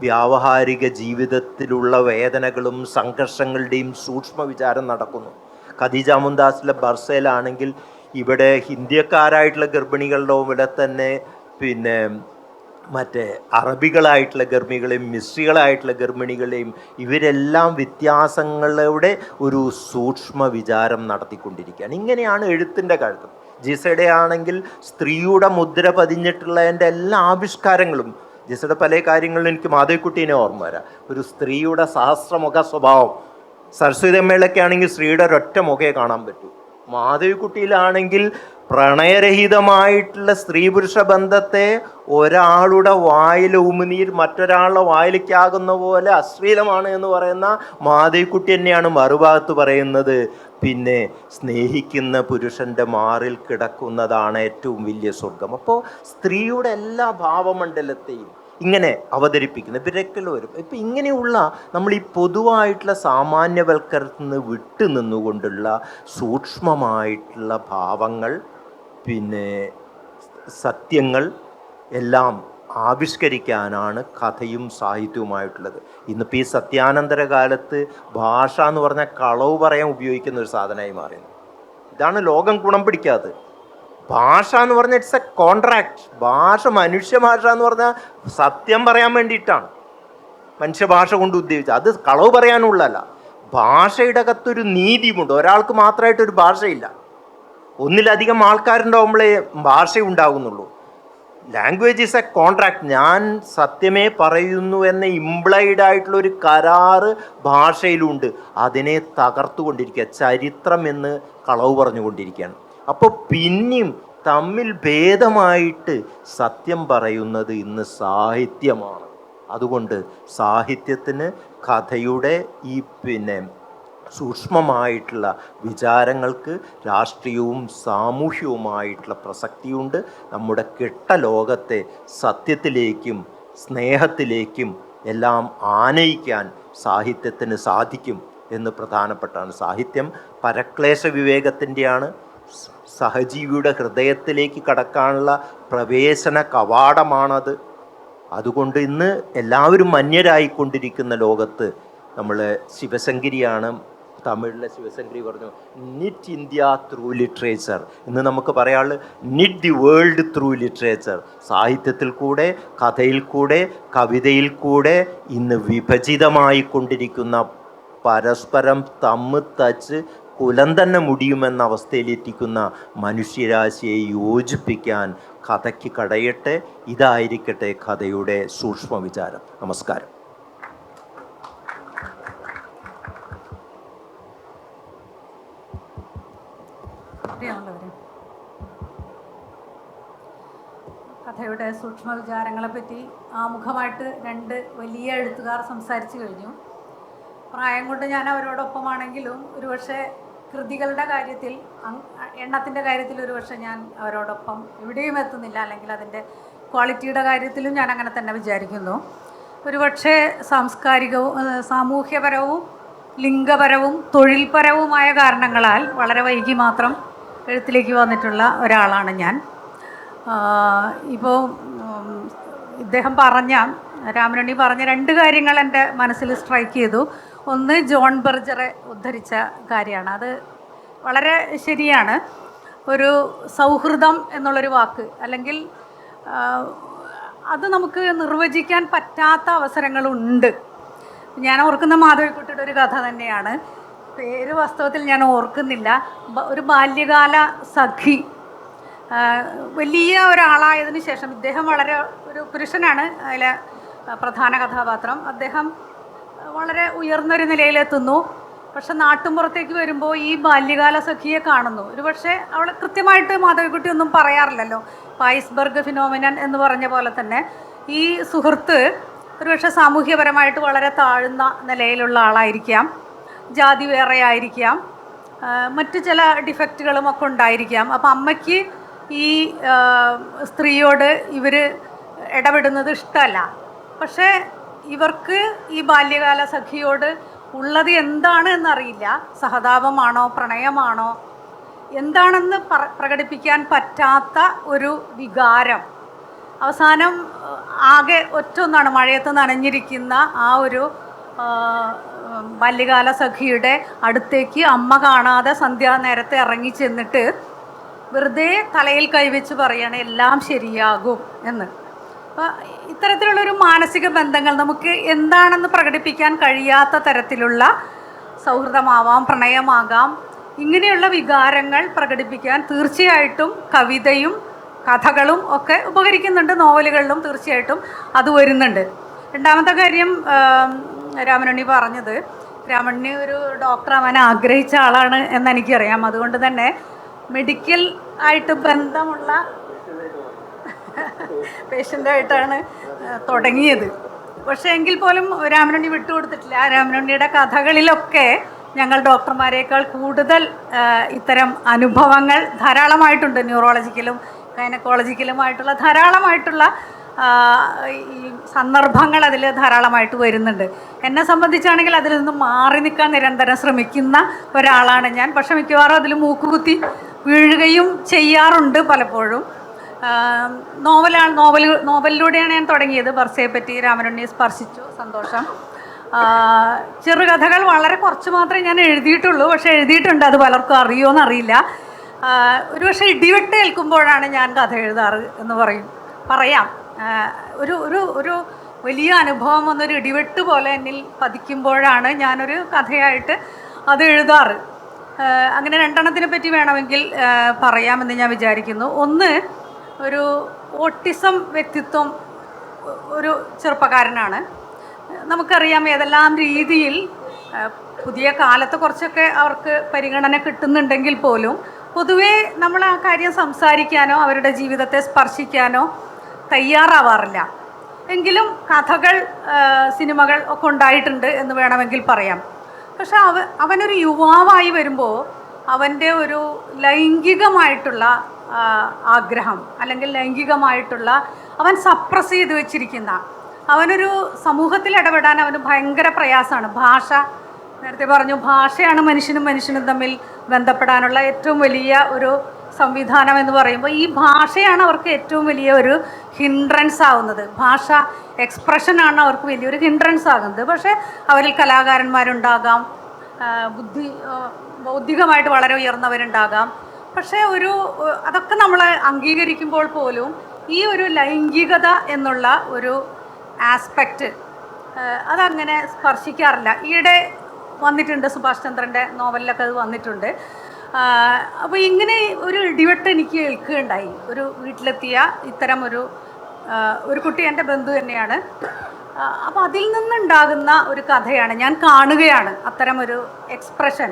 വ്യാവഹാരിക ജീവിതത്തിലുള്ള വേദനകളും സംഘർഷങ്ങളുടെയും സൂക്ഷ്മ വിചാരം നടക്കുന്നു. ഖദീജ മുംതാസിലെ ബർസയിലാണെങ്കിൽ ഇവിടെ ഹിന്ദിയക്കാരായിട്ടുള്ള ഗർഭിണികളുടെ ഇവിടെ തന്നെ മറ്റേ അറബികളായിട്ടുള്ള ഗർഭിണികളെയും മിശ്രികളായിട്ടുള്ള ഗർഭിണികളെയും ഇവരെല്ലാം വ്യത്യാസങ്ങളുടെ ഒരു സൂക്ഷ്മ വിചാരം നടത്തിക്കൊണ്ടിരിക്കുകയാണ്. ഇങ്ങനെയാണ് എഴുത്തിൻ്റെ കഴുത്ത്. ജിസയുടെ ആണെങ്കിൽ സ്ത്രീയുടെ മുദ്ര പതിഞ്ഞിട്ടുള്ളതിൻ്റെ എല്ലാ ആവിഷ്കാരങ്ങളും, ജിസയുടെ പല കാര്യങ്ങളിലും എനിക്ക് മാധവിക്കുട്ടീനെ ഓർമ്മ വരാം. ഒരു സ്ത്രീയുടെ സഹസ്രമുഖ സ്വഭാവം. സരസ്വതി അമ്മയിലൊക്കെ ആണെങ്കിൽ സ്ത്രീയുടെ ഒരൊറ്റ മുഖേ കാണാൻ പറ്റൂ. മാധവിക്കുട്ടിയിലാണെങ്കിൽ പ്രണയരഹിതമായിട്ടുള്ള സ്ത്രീ പുരുഷ ബന്ധത്തെ ഒരാളുടെ വായിൽ ഉമിനീർ മറ്റൊരാളുടെ വായിലേക്കാകുന്ന പോലെ അശ്ലീലമാണ് എന്ന് പറയുന്ന മാധവിക്കുട്ടി തന്നെയാണ് മറുഭാഗത്ത് പറയുന്നത്. സ്നേഹിക്കുന്ന പുരുഷൻ്റെ മാറിൽ കിടക്കുന്നതാണ് ഏറ്റവും വലിയ സ്വർഗം. അപ്പോൾ സ്ത്രീയുടെ എല്ലാ ഭാവമണ്ഡലത്തെയും ഇങ്ങനെ അവതരിപ്പിക്കുന്നത് ഇവരൊക്കെ വരും. ഇപ്പം ഇങ്ങനെയുള്ള നമ്മൾ ഈ പൊതുവായിട്ടുള്ള സാമാന്യവൽക്കരത്തിൽ നിന്ന് വിട്ടു നിന്നുകൊണ്ടുള്ള സൂക്ഷ്മമായിട്ടുള്ള ഭാവങ്ങൾ സത്യങ്ങൾ എല്ലാം ആവിഷ്കരിക്കാനാണ് കഥയും സാഹിത്യവുമായിട്ടുള്ളത്. ഇന്നിപ്പോൾ ഈ സത്യാനന്തര കാലത്ത് ഭാഷ എന്ന് പറഞ്ഞാൽ കളവ് പറയാൻ ഉപയോഗിക്കുന്ന ഒരു സാധനമായി മാറിയത്. ഇതാണ് ലോകം ഗുണം പിടിക്കാത്തത്. ഭാഷ എന്ന് പറഞ്ഞാൽ ഇറ്റ്സ് എ കോൺട്രാക്ട്. മനുഷ്യ ഭാഷ എന്ന് പറഞ്ഞാൽ സത്യം പറയാൻ വേണ്ടിയിട്ടാണ് മനുഷ്യഭാഷ കൊണ്ട് ഉദ്ദേശിച്ചത്. അത് കളവ് പറയാനുള്ളതല്ല. ഭാഷയുടെ അകത്തൊരു നീതിയുമുണ്ട്. ഒരാൾക്ക് മാത്രമായിട്ടൊരു ഭാഷയില്ല. ഒന്നിലധികം ആൾക്കാരുണ്ടാവുമ്പോഴേ ഭാഷ ഉണ്ടാകുന്നുള്ളൂ. Language is a contract. ഞാൻ സത്യമേ പറയുന്നു എന്ന ഇംപ്ലൈഡ് ആയിട്ടുള്ളൊരു കരാറ് ഭാഷയിലുണ്ട്. അതിനെ തകർത്തുകൊണ്ടിരിക്കുക. ചരിത്രം എന്ന് കളവ് പറഞ്ഞുകൊണ്ടിരിക്കുകയാണ്. അപ്പോൾ പിന്നെയും തമ്മിൽ ഭേദമായിട്ട് സത്യം പറയുന്നത് ഇന്ന് സാഹിത്യമാണ്. അതുകൊണ്ട് സാഹിത്യത്തിന് കഥയുടെ ഈ സൂക്ഷ്മമായിട്ടുള്ള വിചാരങ്ങൾക്ക് രാഷ്ട്രീയവും സാമൂഹ്യവുമായിട്ടുള്ള പ്രസക്തിയുണ്ട്. നമ്മുടെ കെട്ട ലോകത്തെ സത്യത്തിലേക്കും സ്നേഹത്തിലേക്കും എല്ലാം ആനയിക്കാൻ സാഹിത്യത്തിന് സാധിക്കും എന്ന് പ്രധാനപ്പെട്ടാണ്. സാഹിത്യം പരക്ലേശ വിവേകത്തിൻ്റെയാണ്. സഹജീവിയുടെ ഹൃദയത്തിലേക്ക് കടക്കാനുള്ള പ്രവേശന കവാടമാണത്. അതുകൊണ്ട് ഇന്ന് എല്ലാവരും അന്യരായിക്കൊണ്ടിരിക്കുന്ന ലോകത്ത് നമ്മൾ ശിവശങ്കരിയാണ്, തമിഴിലെ ശിവശങ്കരി പറഞ്ഞു, നിറ്റ് ഇന്ത്യ ത്രൂ ലിറ്ററേച്ചർ. ഇന്ന് നമുക്ക് പറയാനുള്ളത് knit the world through literature. സാഹിത്യത്തിൽ കൂടെ, കഥയിൽ കൂടെ, കവിതയിൽ കൂടെ ഇന്ന് വിഭജിതമായി കൊണ്ടിരിക്കുന്ന, പരസ്പരം തച്ച് കുലം തന്നെ മുടിയുമെന്ന അവസ്ഥയിലെത്തിക്കുന്ന മനുഷ്യരാശിയെ യോജിപ്പിക്കാൻ കഥയ്ക്ക് കഴിയട്ടെ. ഇതായിരിക്കട്ടെ കഥയുടെ സൂക്ഷ്മ വിചാരം. നമസ്കാരം. ഇവിടെ സൂക്ഷ്മ വിചാരങ്ങളെപ്പറ്റി ആമുഖമായിട്ട് 2 വലിയ എഴുത്തുകാർ സംസാരിച്ചു കഴിഞ്ഞു. പ്രായം കൊണ്ട് ഞാൻ അവരോടൊപ്പമാണെങ്കിലും ഒരുപക്ഷെ കൃതികളുടെ കാര്യത്തിൽ, എണ്ണത്തിൻ്റെ കാര്യത്തിൽ ഒരുപക്ഷെ ഞാൻ അവരോടൊപ്പം എവിടെയും എത്തുന്നില്ല, അല്ലെങ്കിൽ അതിൻ്റെ ക്വാളിറ്റിയുടെ കാര്യത്തിലും ഞാൻ അങ്ങനെ തന്നെ വിചാരിക്കുന്നു. ഒരുപക്ഷെ സാംസ്കാരികവും സാമൂഹ്യപരവും ലിംഗപരവും തൊഴിൽപരവുമായ കാരണങ്ങളാൽ വളരെ വൈകി മാത്രം എഴുത്തിലേക്ക് വന്നിട്ടുള്ള ഒരാളാണ് ഞാൻ. ഇപ്പോൾ ഇദ്ദേഹം രാമനുണ്ണി പറഞ്ഞ 2 കാര്യങ്ങൾ എൻ്റെ മനസ്സിൽ സ്ട്രൈക്ക് ചെയ്തു. ഒന്ന്, ജോൺ ബെർജറെ ഉദ്ധരിച്ച കാര്യമാണ്. അത് വളരെ ശരിയാണ്. ഒരു സൗഹൃദം എന്നുള്ളൊരു വാക്ക്, അല്ലെങ്കിൽ അത് നമുക്ക് നിർവചിക്കാൻ പറ്റാത്ത അവസരങ്ങളുണ്ട്. ഞാൻ ഓർക്കുന്ന മാധവിക്കുട്ടിയുടെ ഒരു കഥ തന്നെയാണ്. പേര് വാസ്തവത്തിൽ ഞാൻ ഓർക്കുന്നില്ല. ഒരു ബാല്യകാല സഖി വലിയ ഒരാളായതിനു ശേഷം, ഇദ്ദേഹം വളരെ ഒരു പുരുഷനാണ് അതിലെ പ്രധാന കഥാപാത്രം. അദ്ദേഹം വളരെ ഉയർന്നൊരു നിലയിലെത്തുന്നു. പക്ഷെ നാട്ടുമ്പുറത്തേക്ക് വരുമ്പോൾ ഈ ബാല്യകാല സഖിയെ കാണുന്നു. ഒരുപക്ഷെ അവൾ കൃത്യമായിട്ട് മാധവിക്കുട്ടി ഒന്നും പറയാറില്ലല്ലോ. ഐസ്ബർഗ് ഫിനോമിനൻ എന്ന് പറഞ്ഞ പോലെ തന്നെ ഈ സുഹൃത്ത് ഒരുപക്ഷെ സാമൂഹ്യപരമായിട്ട് വളരെ താഴ്ന്ന നിലയിലുള്ള ആളായിരിക്കാം, ജാതി വേറെ ആയിരിക്കാം, മറ്റു ചില ഡിഫക്റ്റുകളും ഒക്കെ ഉണ്ടായിരിക്കാം. അപ്പം അമ്മയ്ക്ക് ഈ സ്ത്രീയോട് ഇവർ ഇടപെടുന്നത് ഇഷ്ടമല്ല. പക്ഷേ ഇവർക്ക് ഈ ബാല്യകാല സഖിയോട് ഉള്ളത് എന്താണ് എന്നറിയില്ല. സഹതാപമാണോ പ്രണയമാണോ എന്താണെന്ന് പ്രകടിപ്പിക്കാൻ പറ്റാത്ത ഒരു വികാരം. അവസാനം ആകെ ഒറ്റൊന്നാണ്, മഴയത്ത് നനഞ്ഞിരിക്കുന്ന ആ ഒരു ബാല്യകാല സഖിയുടെ അടുത്തേക്ക് അമ്മ കാണാതെ സന്ധ്യാനേരത്തെ ഇറങ്ങി ചെന്നിട്ട് വെറുതെ തലയിൽ കൈവച്ച് പറയാണ് എല്ലാം ശരിയാകും എന്ന്. അപ്പോൾ ഇത്തരത്തിലുള്ളൊരു മാനസിക ബന്ധങ്ങൾ നമുക്ക് എന്താണെന്ന് പ്രകടിപ്പിക്കാൻ കഴിയാത്ത തരത്തിലുള്ള സൗഹൃദമാവാം, പ്രണയമാകാം. ഇങ്ങനെയുള്ള വികാരങ്ങൾ പ്രകടിപ്പിക്കാൻ തീർച്ചയായിട്ടും കവിതയും കഥകളും ഒക്കെ ഉപകരിക്കുന്നുണ്ട്. നോവലുകളിലും തീർച്ചയായിട്ടും അത് വരുന്നുണ്ട്. രണ്ടാമത്തെ കാര്യം, രാമനുണ്ണി പറഞ്ഞത്, രാമനുണ്ണി ഒരു ഡോക്ടറാവാൻ ആഗ്രഹിച്ച ആളാണ് എന്നെനിക്കറിയാം. അതുകൊണ്ട് തന്നെ മെഡിക്കൽ ആയിട്ട് ബന്ധമുള്ള പേഷ്യൻ്റായിട്ടാണ് തുടങ്ങിയത്. പക്ഷേ എങ്കിൽ പോലും രാമനുണ്ണി വിട്ടുകൊടുത്തിട്ടില്ല. രാമനുണ്ണിയുടെ കഥകളിലൊക്കെ ഞങ്ങൾ ഡോക്ടർമാരേക്കാൾ കൂടുതൽ ഇത്തരം അനുഭവങ്ങൾ ധാരാളമായിട്ടുണ്ട്. ന്യൂറോളജിക്കലും ഗൈനക്കോളജിക്കലുമായിട്ടുള്ള ധാരാളമായിട്ടുള്ള ഈ സന്ദർഭങ്ങൾ അതിൽ ധാരാളമായിട്ട് വരുന്നുണ്ട്. എന്നെ സംബന്ധിച്ചാണെങ്കിൽ അതിൽ നിന്ന് മാറി നിൽക്കാൻ നിരന്തരം ശ്രമിക്കുന്ന ഒരാളാണ് ഞാൻ. പക്ഷെ മിക്കവാറും അതിൽ മൂക്കുകുത്തി വീഴുകയും ചെയ്യാറുണ്ട് പലപ്പോഴും. നോവലിലൂടെയാണ് ഞാൻ തുടങ്ങിയത്. ബർസയെ പറ്റി രാമനുണ്ണിയെ സ്പർശിച്ചു, സന്തോഷം. ചെറുകഥകൾ വളരെ കുറച്ച് മാത്രമേ ഞാൻ എഴുതിയിട്ടുള്ളൂ. പക്ഷേ എഴുതിയിട്ടുണ്ട്, അത് പലർക്കും അറിയുമോയെന്നറിയില്ല. ഒരുപക്ഷെ ഇടിവെട്ട് ഏൽക്കുമ്പോഴാണ് ഞാൻ കഥ എഴുതാറ് എന്ന് പറയാം. ഒരു വലിയ അനുഭവം വന്നൊരു ഇടിവെട്ട് പോലെ എന്നിൽ പതിക്കുമ്പോഴാണ് ഞാനൊരു കഥയായിട്ട് അത് എഴുതാറ്. അങ്ങനെ 2 എണ്ണത്തിനെ പറ്റി വേണമെങ്കിൽ പറയാമെന്ന് ഞാൻ വിചാരിക്കുന്നു. ഒന്ന്, ഒരു ഓട്ടിസം വ്യക്തിത്വം ഒരു ചെറുപ്പക്കാരനാണ്. നമുക്കറിയാം ഏതെല്ലാം രീതിയിൽ പുതിയ കാലത്ത് കുറച്ചൊക്കെ അവർക്ക് പരിഗണന കിട്ടുന്നുണ്ടെങ്കിൽ പോലും പൊതുവേ നമ്മൾ ആ കാര്യം സംസാരിക്കാനോ അവരുടെ ജീവിതത്തെ സ്പർശിക്കാനോ തയ്യാറാവാറില്ല. എങ്കിലും കഥകൾ, സിനിമകൾ ഒക്കെ ഉണ്ടായിട്ടുണ്ട് എന്ന് വേണമെങ്കിൽ പറയാം. പക്ഷെ അവനൊരു യുവാവായി വരുമ്പോൾ അവൻ്റെ ഒരു ലൈംഗികമായിട്ടുള്ള ആഗ്രഹം, അല്ലെങ്കിൽ ലൈംഗികമായിട്ടുള്ള അവൻ സപ്രസ് ചെയ്ത് വെച്ചിരിക്കുന്ന, അവനൊരു സമൂഹത്തിൽ ഇടപെടാൻ അവന് ഭയങ്കര പ്രയാസമാണ്. ഭാഷ, നേരത്തെ പറഞ്ഞു, ഭാഷയാണ് മനുഷ്യനും തമ്മിൽ ബന്ധപ്പെടാനുള്ള ഏറ്റവും വലിയ ഒരു സംവിധാനം എന്ന് പറയുമ്പോൾ ഈ ഭാഷയാണ് അവർക്ക് ഏറ്റവും വലിയ ഒരു ഹിൻഡ്രൻസ് ആവുന്നത്. ഭാഷ എക്സ്പ്രഷനാണ് അവർക്ക് വലിയൊരു ഹിൻഡ്രൻസ് ആകുന്നത്. പക്ഷേ അവരിൽ കലാകാരന്മാരുണ്ടാകാം, ബൗദ്ധികമായിട്ട് വളരെ ഉയർന്നവരുണ്ടാകാം. പക്ഷേ അതൊക്കെ നമ്മൾ അംഗീകരിക്കുമ്പോൾ പോലും ഈ ഒരു ലൈംഗികത എന്നുള്ള ഒരു ആസ്പെക്റ്റ് അതങ്ങനെ സ്പർശിക്കാറില്ല. ഈയിടെ വന്നിട്ടുണ്ട്, സുഭാഷ് ചന്ദ്രൻ്റെ നോവലിലൊക്കെ അത് വന്നിട്ടുണ്ട്. അപ്പോൾ ഇങ്ങനെ ഒരു ഇടിവെട്ട് എനിക്ക് കേൾക്കുകയുണ്ടായി. ഒരു വീട്ടിലെത്തിയ ഇത്തരം ഒരു കുട്ടി എൻ്റെ ബന്ധു തന്നെയാണ്. അപ്പോൾ അതിൽ നിന്നുണ്ടാകുന്ന ഒരു കഥയാണ്, ഞാൻ കാണുകയാണ് അത്തരം ഒരു എക്സ്പ്രഷൻ.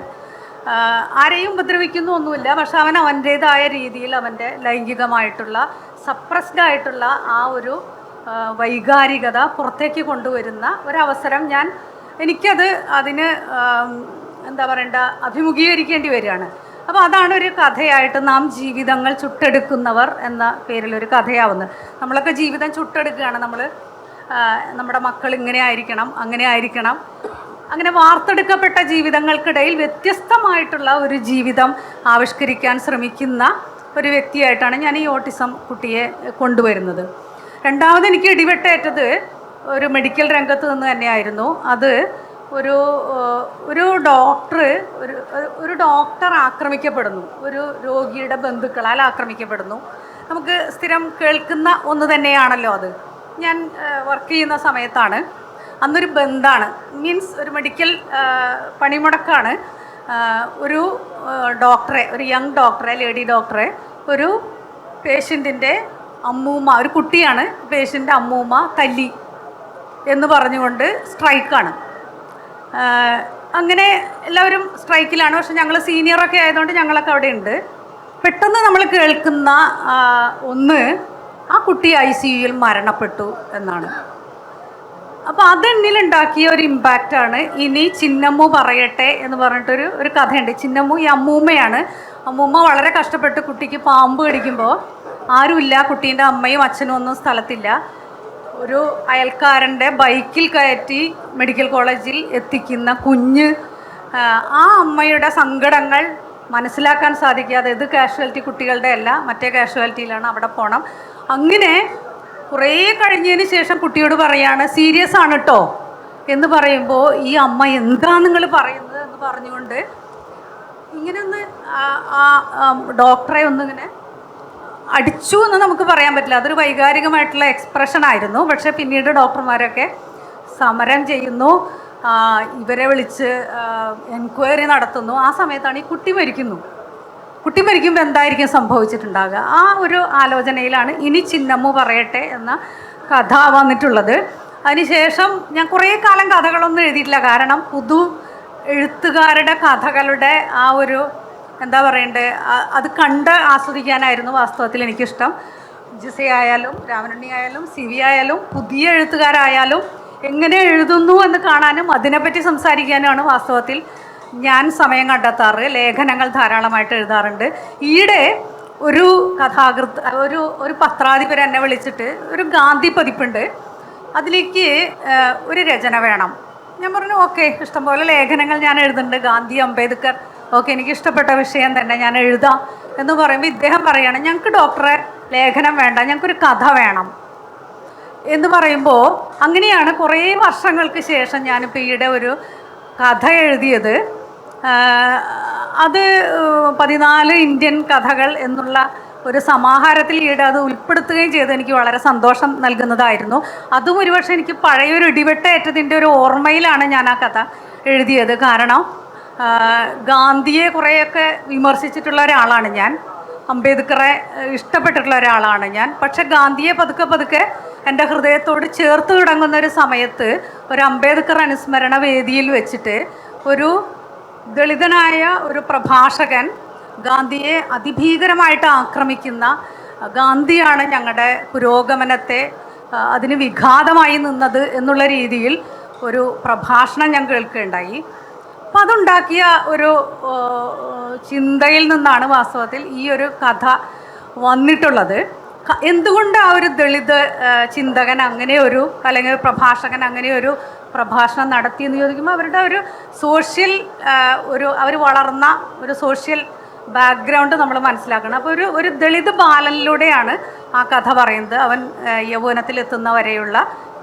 ആരെയും ഉപദ്രവിക്കുന്നു ഒന്നുമില്ല. പക്ഷെ അവൻ അവൻ്റേതായ രീതിയിൽ അവൻ്റെ ലൈംഗികമായിട്ടുള്ള സപ്രസ്ഡ് ആയിട്ടുള്ള ആ ഒരു വൈകാരികത പുറത്തേക്ക് കൊണ്ടുവരുന്ന ഒരവസരം എനിക്കത് അതിന് എന്താ പറയണ്ട അഭിമുഖീകരിക്കേണ്ടി വരികയാണ്. അപ്പോൾ അതാണ് ഒരു കഥയായിട്ട് നാം ജീവിതങ്ങൾ ചുട്ടെടുക്കുന്നവർ എന്ന പേരിലൊരു കഥയാവുന്നത്. നമ്മളൊക്കെ ജീവിതം ചുട്ടെടുക്കുകയാണ്. നമ്മുടെ മക്കൾ ഇങ്ങനെ ആയിരിക്കണം, അങ്ങനെ ആയിരിക്കണം, അങ്ങനെ വാർത്തെടുക്കപ്പെട്ട ജീവിതങ്ങൾക്കിടയിൽ വ്യത്യസ്തമായിട്ടുള്ള ഒരു ജീവിതം ആവിഷ്കരിക്കാൻ ശ്രമിക്കുന്ന ഒരു വ്യക്തിയായിട്ടാണ് ഞാൻ ഈ ഓട്ടിസം കുട്ടിയെ കൊണ്ടുവരുന്നത്. രണ്ടാമത് എനിക്ക് ഇടിവെട്ടേറ്റത് ഒരു മെഡിക്കൽ രംഗത്ത് നിന്ന് തന്നെയായിരുന്നു. അത് ഒരു ഡോക്ടർ ആക്രമിക്കപ്പെടുന്നു, ഒരു രോഗിയുടെ ബന്ധുക്കളാൽ ആക്രമിക്കപ്പെടുന്നു. നമുക്ക് സ്ഥിരം കേൾക്കുന്ന ഒന്ന് തന്നെയാണല്ലോ അത്. ഞാൻ വർക്ക് ചെയ്യുന്ന സമയത്താണ്. അന്നൊരു ബന്ധാണ്, മീൻസ് ഒരു മെഡിക്കൽ പണിമുടക്കാണ്. ഒരു ഡോക്ടറെ, ഒരു യങ് ഡോക്ടറെ, ലേഡി ഡോക്ടറെ, ഒരു പേഷ്യൻറ്റിൻ്റെ അമ്മൂമ്മ, ഒരു കുട്ടിയാണ്, പേഷ്യൻ്റെ അമ്മൂമ്മ തല്ലി എന്ന് പറഞ്ഞുകൊണ്ട് സ്ട്രൈക്കാണ്. അങ്ങനെ എല്ലാവരും സ്ട്രൈക്കിലാണ്. പക്ഷെ ഞങ്ങൾ സീനിയറൊക്കെ ആയതുകൊണ്ട് ഞങ്ങളൊക്കെ അവിടെ ഉണ്ട്. പെട്ടെന്ന് നമ്മൾ കേൾക്കുന്ന ആ കുട്ടി ICUയിൽ മരണപ്പെട്ടു എന്നാണ്. അപ്പോൾ അതെന്നിലുണ്ടാക്കിയ ഒരു ഇമ്പാക്റ്റാണ്. ഇനി ചിന്നമ്മു പറയട്ടെ എന്ന് പറഞ്ഞിട്ടൊരു കഥയുണ്ട്. ചിന്നമ്മു ഈ അമ്മൂമ്മയാണ്. അമ്മൂമ്മ വളരെ കഷ്ടപ്പെട്ട് കുട്ടിക്ക് പാമ്പ് കടിക്കുമ്പോൾ ആരുമില്ല, കുട്ടീൻ്റെ അമ്മയും അച്ഛനും ഒന്നും സ്ഥലത്തില്ല. ഒരു അയൽക്കാരൻ്റെ ബൈക്കിൽ കയറ്റി മെഡിക്കൽ കോളേജിൽ എത്തിക്കുന്ന കുഞ്ഞ്, ആ അമ്മയുടെ സങ്കടങ്ങൾ മനസ്സിലാക്കാൻ സാധിക്കാതെ, ഇത് കാഷ്വാലിറ്റി കുട്ടികളുടെ അല്ല, മറ്റേ കാഷ്വാലിറ്റിയിലാണ്, അവിടെ പോകണം. അങ്ങനെ കുറേ കഴിഞ്ഞതിന് ശേഷം കുട്ടിയോട് പറയാണ് സീരിയസ് ആണ് കേട്ടോ എന്ന് പറയുമ്പോൾ ഈ അമ്മ എന്താ നിങ്ങൾ പറയുന്നത് എന്ന് പറഞ്ഞുകൊണ്ട് ഇങ്ങനെ ഡോക്ടറെ ഒന്നിങ്ങനെ അടിച്ചു എന്ന് നമുക്ക് പറയാൻ പറ്റില്ല. അതൊരു വൈകാരികമായിട്ടുള്ള എക്സ്പ്രഷൻ ആയിരുന്നു. പക്ഷേ പിന്നീട് ഡോക്ടർമാരൊക്കെ സമരം ചെയ്യുന്നു, ഇവരെ വിളിച്ച് എൻക്വയറി നടത്തുന്നു. ആ സമയത്താണ് ഈ കുട്ടി മരിക്കുമ്പോൾ എന്തായിരിക്കും സംഭവിച്ചിട്ടുണ്ടാകുക, ആ ഒരു ആലോചനയിലാണ് ഇനി ചിന്നമ്മു പറയട്ടെ എന്ന കഥ വന്നിട്ടുള്ളത്. അതിനുശേഷം ഞാൻ കുറേ കാലം കഥകളൊന്നും എഴുതിയിട്ടില്ല. കാരണം എഴുത്തുകാരുടെ കഥകളുടെ ആ ഒരു എന്താ പറയണ്ടേ, അത് കണ്ട് ആസ്വദിക്കാനായിരുന്നു വാസ്തവത്തിൽ എനിക്കിഷ്ടം. ജിസ ആയാലും രാമനുണ്ണി ആയാലും CV ആയാലും പുതിയ എഴുത്തുകാരായാലും എങ്ങനെ എഴുതുന്നു എന്ന് കാണാനും അതിനെപ്പറ്റി സംസാരിക്കാനുമാണ് വാസ്തവത്തിൽ ഞാൻ സമയം കണ്ടെത്താറ്. ലേഖനങ്ങൾ ധാരാളമായിട്ട് എഴുതാറുണ്ട്. ഈയിടെ ഒരു ഒരു പത്രാധിപർ എന്നെ വിളിച്ചിട്ട് ഒരു ഗാന്ധി പതിപ്പുണ്ട്, അതിലേക്ക് ഒരു രചന വേണം. ഞാൻ പറഞ്ഞു ഓക്കെ, ഇഷ്ടംപോലെ ലേഖനങ്ങൾ ഞാൻ എഴുതുന്നുണ്ട്, ഗാന്ധി, അംബേദ്കർ, ഓക്കെ, എനിക്ക് ഇഷ്ടപ്പെട്ട വിഷയം തന്നെ ഞാൻ എഴുതാം എന്ന് പറയുമ്പോൾ ഇദ്ദേഹം പറയുകയാണ് ഞങ്ങൾക്ക് ഡോക്ടറെ ലേഖനം വേണ്ട, ഞങ്ങൾക്കൊരു കഥ വേണം എന്ന് പറയുമ്പോൾ അങ്ങനെയാണ് കുറേ വർഷങ്ങൾക്ക് ശേഷം ഞാനിപ്പോൾ ഈയിടെ ഒരു കഥ എഴുതിയത്. അത് 14 ഇന്ത്യൻ കഥകൾ എന്നുള്ള ഒരു സമാഹാരത്തിൽ ഈയിടെ അത് ഉൾപ്പെടുത്തുകയും ചെയ്ത് എനിക്ക് വളരെ സന്തോഷം നൽകുന്നതായിരുന്നു. അതും ഒരുപക്ഷെ എനിക്ക് പഴയൊരു ഇടിവെട്ടേറ്റതിൻ്റെ ഒരു ഓർമ്മയിലാണ് ഞാൻ ആ കഥ എഴുതിയത്. കാരണം ഗാന്ധിയെ കുറേയൊക്കെ വിമർശിച്ചിട്ടുള്ള ഒരാളാണ് ഞാൻ, അംബേദ്കറെ ഇഷ്ടപ്പെട്ടിട്ടുള്ള ഒരാളാണ് ഞാൻ. പക്ഷെ ഗാന്ധിയെ പതുക്കെ എൻ്റെ ഹൃദയത്തോട് ചേർത്ത് തുടങ്ങുന്ന ഒരു സമയത്ത് ഒരു അംബേദ്കർ അനുസ്മരണ വേദിയിൽ വെച്ചിട്ട് ഒരു ദളിതനായ ഒരു പ്രഭാഷകൻ ഗാന്ധിയെ അതിഭീകരമായിട്ട് ആക്രമിക്കുന്ന, ഗാന്ധിയാണ് ഞങ്ങളുടെ പുരോഗമനത്തെ അതിന് വിഘാതമായി നിന്നത് എന്നുള്ള രീതിയിൽ ഒരു പ്രഭാഷണം ഞാൻ കേൾക്കുകയുണ്ടായി. അപ്പം അതുണ്ടാക്കിയ ഒരു ചിന്തയിൽ നിന്നാണ് വാസ്തവത്തിൽ ഈ ഒരു കഥ വന്നിട്ടുള്ളത്. എന്തുകൊണ്ട് ആ ഒരു ദളിത് ചിന്തകൻ അങ്ങനെ അല്ലെങ്കിൽ പ്രഭാഷകൻ അങ്ങനെ ഒരു പ്രഭാഷണം നടത്തിയെന്ന് ചോദിക്കുമ്പോൾ അവരുടെ ഒരു സോഷ്യൽ അവർ വളർന്ന ഒരു സോഷ്യൽ ബാക്ക്ഗ്രൗണ്ട് നമ്മൾ മനസ്സിലാക്കണം. അപ്പോൾ ഒരു ദളിത് ബാലനിലൂടെയാണ് ആ കഥ പറയുന്നത്. അവൻ യൗവനത്തിലെത്തുന്ന വരെയുള്ള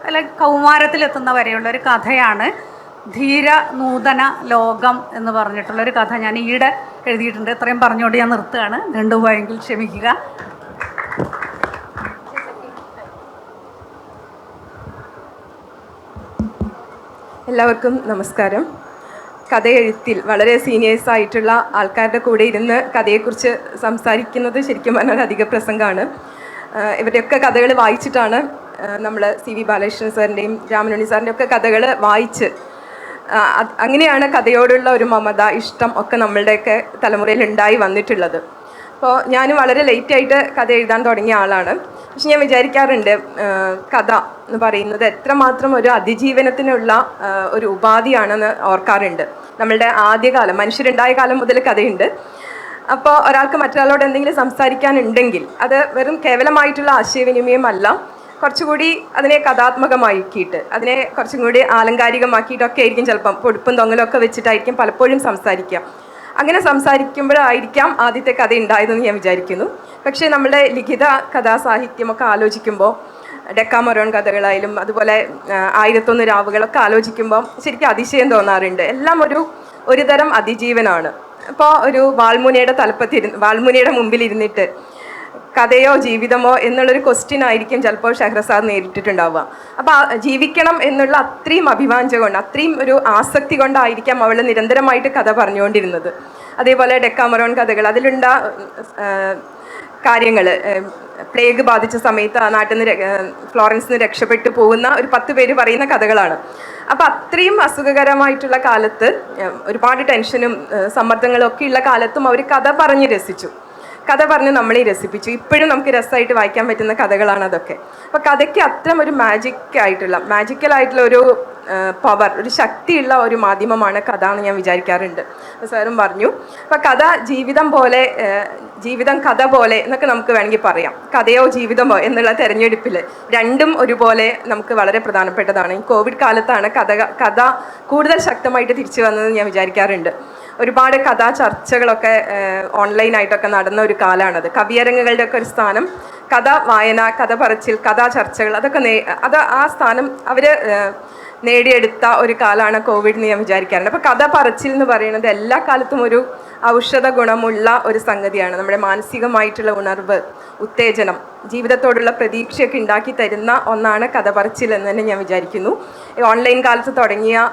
അല്ലെങ്കിൽ കൗമാരത്തിലെത്തുന്ന വരെയുള്ള ഒരു കഥയാണ്. ധീര നൂതന ലോകം എന്ന് പറഞ്ഞിട്ടുള്ളൊരു കഥ ഞാൻ ഈയിടെ എഴുതിയിട്ടുണ്ട്. ഇത്രയും പറഞ്ഞുകൊണ്ട് ഞാൻ നിർത്തുകയാണ്. നീണ്ടുപോയെങ്കിൽ ക്ഷമിക്കുക. എല്ലാവർക്കും നമസ്കാരം. കഥയെഴുത്തിൽ വളരെ സീനിയേഴ്സായിട്ടുള്ള ആൾക്കാരുടെ കൂടെ ഇരുന്ന് കഥയെക്കുറിച്ച് സംസാരിക്കുന്നത് ശരിക്കും പറഞ്ഞാൽ അധിക പ്രസംഗമാണ്. ഇവരുടെയൊക്കെ കഥകൾ വായിച്ചിട്ടാണ് നമ്മൾ CV ബാലകൃഷ്ണൻ സാറിൻ്റെയും രാമനുണ്ണി സാറിൻ്റെയും ഒക്കെ കഥകൾ വായിച്ച് അങ്ങനെയാണ് കഥയോടുള്ള ഒരു മമത, ഇഷ്ടം ഒക്കെ നമ്മളുടെയൊക്കെ തലമുറയിൽ ഉണ്ടായി വന്നിട്ടുള്ളത്. അപ്പോൾ ഞാൻ വളരെ ലേറ്റായിട്ട് കഥ എഴുതാൻ തുടങ്ങിയ ആളാണ്. പക്ഷെ ഞാൻ വിചാരിക്കാറുണ്ട്, കഥ എന്ന് പറയുന്നത് എത്രമാത്രം ഒരു അതിജീവനത്തിനുള്ള ഒരു ഉപാധിയാണെന്ന് ഓർക്കാറുണ്ട്. നമ്മളുടെ ആദ്യകാലം, മനുഷ്യരുണ്ടായ കാലം മുതൽ കഥയുണ്ട്. അപ്പോൾ ഒരാൾക്ക് മറ്റൊരാളോട് എന്തെങ്കിലും സംസാരിക്കാനുണ്ടെങ്കിൽ അത് വെറും കേവലമായിട്ടുള്ള ആശയവിനിമയമല്ല, കുറച്ചുകൂടി അതിനെ കഥാത്മകമാക്കിയിട്ട് അതിനെ കുറച്ചും കൂടി ആലങ്കാരികമാക്കിയിട്ടൊക്കെ ആയിരിക്കും ചിലപ്പം പൊടുപ്പും തൊങ്ങലൊക്കെ വെച്ചിട്ടായിരിക്കും പലപ്പോഴും സംസാരിക്കുക. അങ്ങനെ സംസാരിക്കുമ്പോഴായിരിക്കാം ആദ്യത്തെ കഥ ഉണ്ടായതെന്ന് ഞാൻ വിചാരിക്കുന്നു. പക്ഷേ നമ്മുടെ ലിഖിത കഥാസാഹിത്യമൊക്കെ ആലോചിക്കുമ്പോൾ, ഡെക്കാമറോൺ കഥകളായാലും അതുപോലെ 1001 രാവുകളൊക്കെ ആലോചിക്കുമ്പോൾ ശരിക്കും അതിശയം തോന്നാറുണ്ട്. എല്ലാം ഒരു തരം അതിജീവനാണ്. ഇപ്പോൾ ഒരു വാൾമുനയുടെ മുമ്പിലിരുന്നിട്ട് കഥയോ ജീവിതമോ എന്നുള്ളൊരു ക്വസ്റ്റ്യൻ ആയിരിക്കും ചിലപ്പോൾ ഷെഹ്റസാദ് നേരിട്ടിട്ടുണ്ടാവുക. അപ്പോൾ ജീവിക്കണം എന്നുള്ള അത്രയും അഭിവാഞ്ച കൊണ്ട്, അത്രയും ഒരു ആസക്തി കൊണ്ടായിരിക്കാം അവൾ നിരന്തരമായിട്ട് കഥ പറഞ്ഞുകൊണ്ടിരുന്നത്. അതേപോലെ ഡെക്കാമറോൺ കഥകൾ, അതിലുണ്ട കാര്യങ്ങൾ, പ്ലേഗ് ബാധിച്ച സമയത്ത് ആ നാട്ടിൽ നിന്ന് ഫ്ലോറൻസിൽ നിന്ന് രക്ഷപ്പെട്ടു പോകുന്ന ഒരു 10 പേര് പറയുന്ന കഥകളാണ്. അപ്പം അത്രയും അസുഖകരമായിട്ടുള്ള കാലത്ത്, ഒരുപാട് ടെൻഷനും സമ്മർദ്ദങ്ങളും ഒക്കെ ഉള്ള കാലത്തും അവർ കഥ പറഞ്ഞ് രസിച്ചു. കഥ പറഞ്ഞ് നമ്മളെ രസിപ്പിച്ചു. ഇപ്പോഴും നമുക്ക് രസമായിട്ട് വായിക്കാൻ പറ്റുന്ന കഥകളാണ് അതൊക്കെ. അപ്പോൾ കഥയ്ക്ക് അത്തരം ഒരു മാജിക്കലായിട്ടുള്ള ഒരു പവർ, ഒരു ശക്തിയുള്ള ഒരു മാധ്യമമാണ് കഥ എന്ന് ഞാൻ വിചാരിക്കാറുണ്ട്. സാറും പറഞ്ഞു. അപ്പോൾ കഥ ജീവിതം കഥ പോലെ എന്നൊക്കെ നമുക്ക് വേണമെങ്കിൽ പറയാം. കഥയോ ജീവിതമോ എന്നുള്ള തെരഞ്ഞെടുപ്പിൽ രണ്ടും ഒരുപോലെ നമുക്ക് വളരെ പ്രധാനപ്പെട്ടതാണ്. ഈ കോവിഡ് കാലത്താണ് കഥ കൂടുതൽ ശക്തമായിട്ട് തിരിച്ചു വന്നതെന്ന് ഞാൻ വിചാരിക്കാറുണ്ട്. ഒരുപാട് കഥാ ചർച്ചകളൊക്കെ ഓൺലൈനായിട്ടൊക്കെ നടന്ന ഒരു കാലമാണത്. കവിയരങ്ങുകളുടെ ഒക്കെ ഒരു സ്ഥാനം, കഥ വായന, കഥ പറച്ചിൽ, കഥാ ചർച്ചകൾ, അതൊക്കെ ആ സ്ഥാനം അവർ നേടിയെടുത്ത ഒരു കാലമാണ് കോവിഡ് എന്ന് ഞാൻ വിചാരിക്കാറുണ്ട്. അപ്പോൾ കഥ പറച്ചിൽ എന്ന് പറയുന്നത് എല്ലാ കാലത്തും ഒരു ഔഷധ ഗുണമുള്ള ഒരു സംഗതിയാണ്. നമ്മുടെ മാനസികമായിട്ടുള്ള ഉണർവ്, ഉത്തേജനം, ജീവിതത്തോടുള്ള പ്രതീക്ഷയൊക്കെ ഉണ്ടാക്കി തരുന്ന ഒന്നാണ് കഥ പറച്ചിൽ എന്ന് തന്നെ ഞാൻ വിചാരിക്കുന്നു. ഈ ഓൺലൈൻ കാലത്ത് തുടങ്ങിയ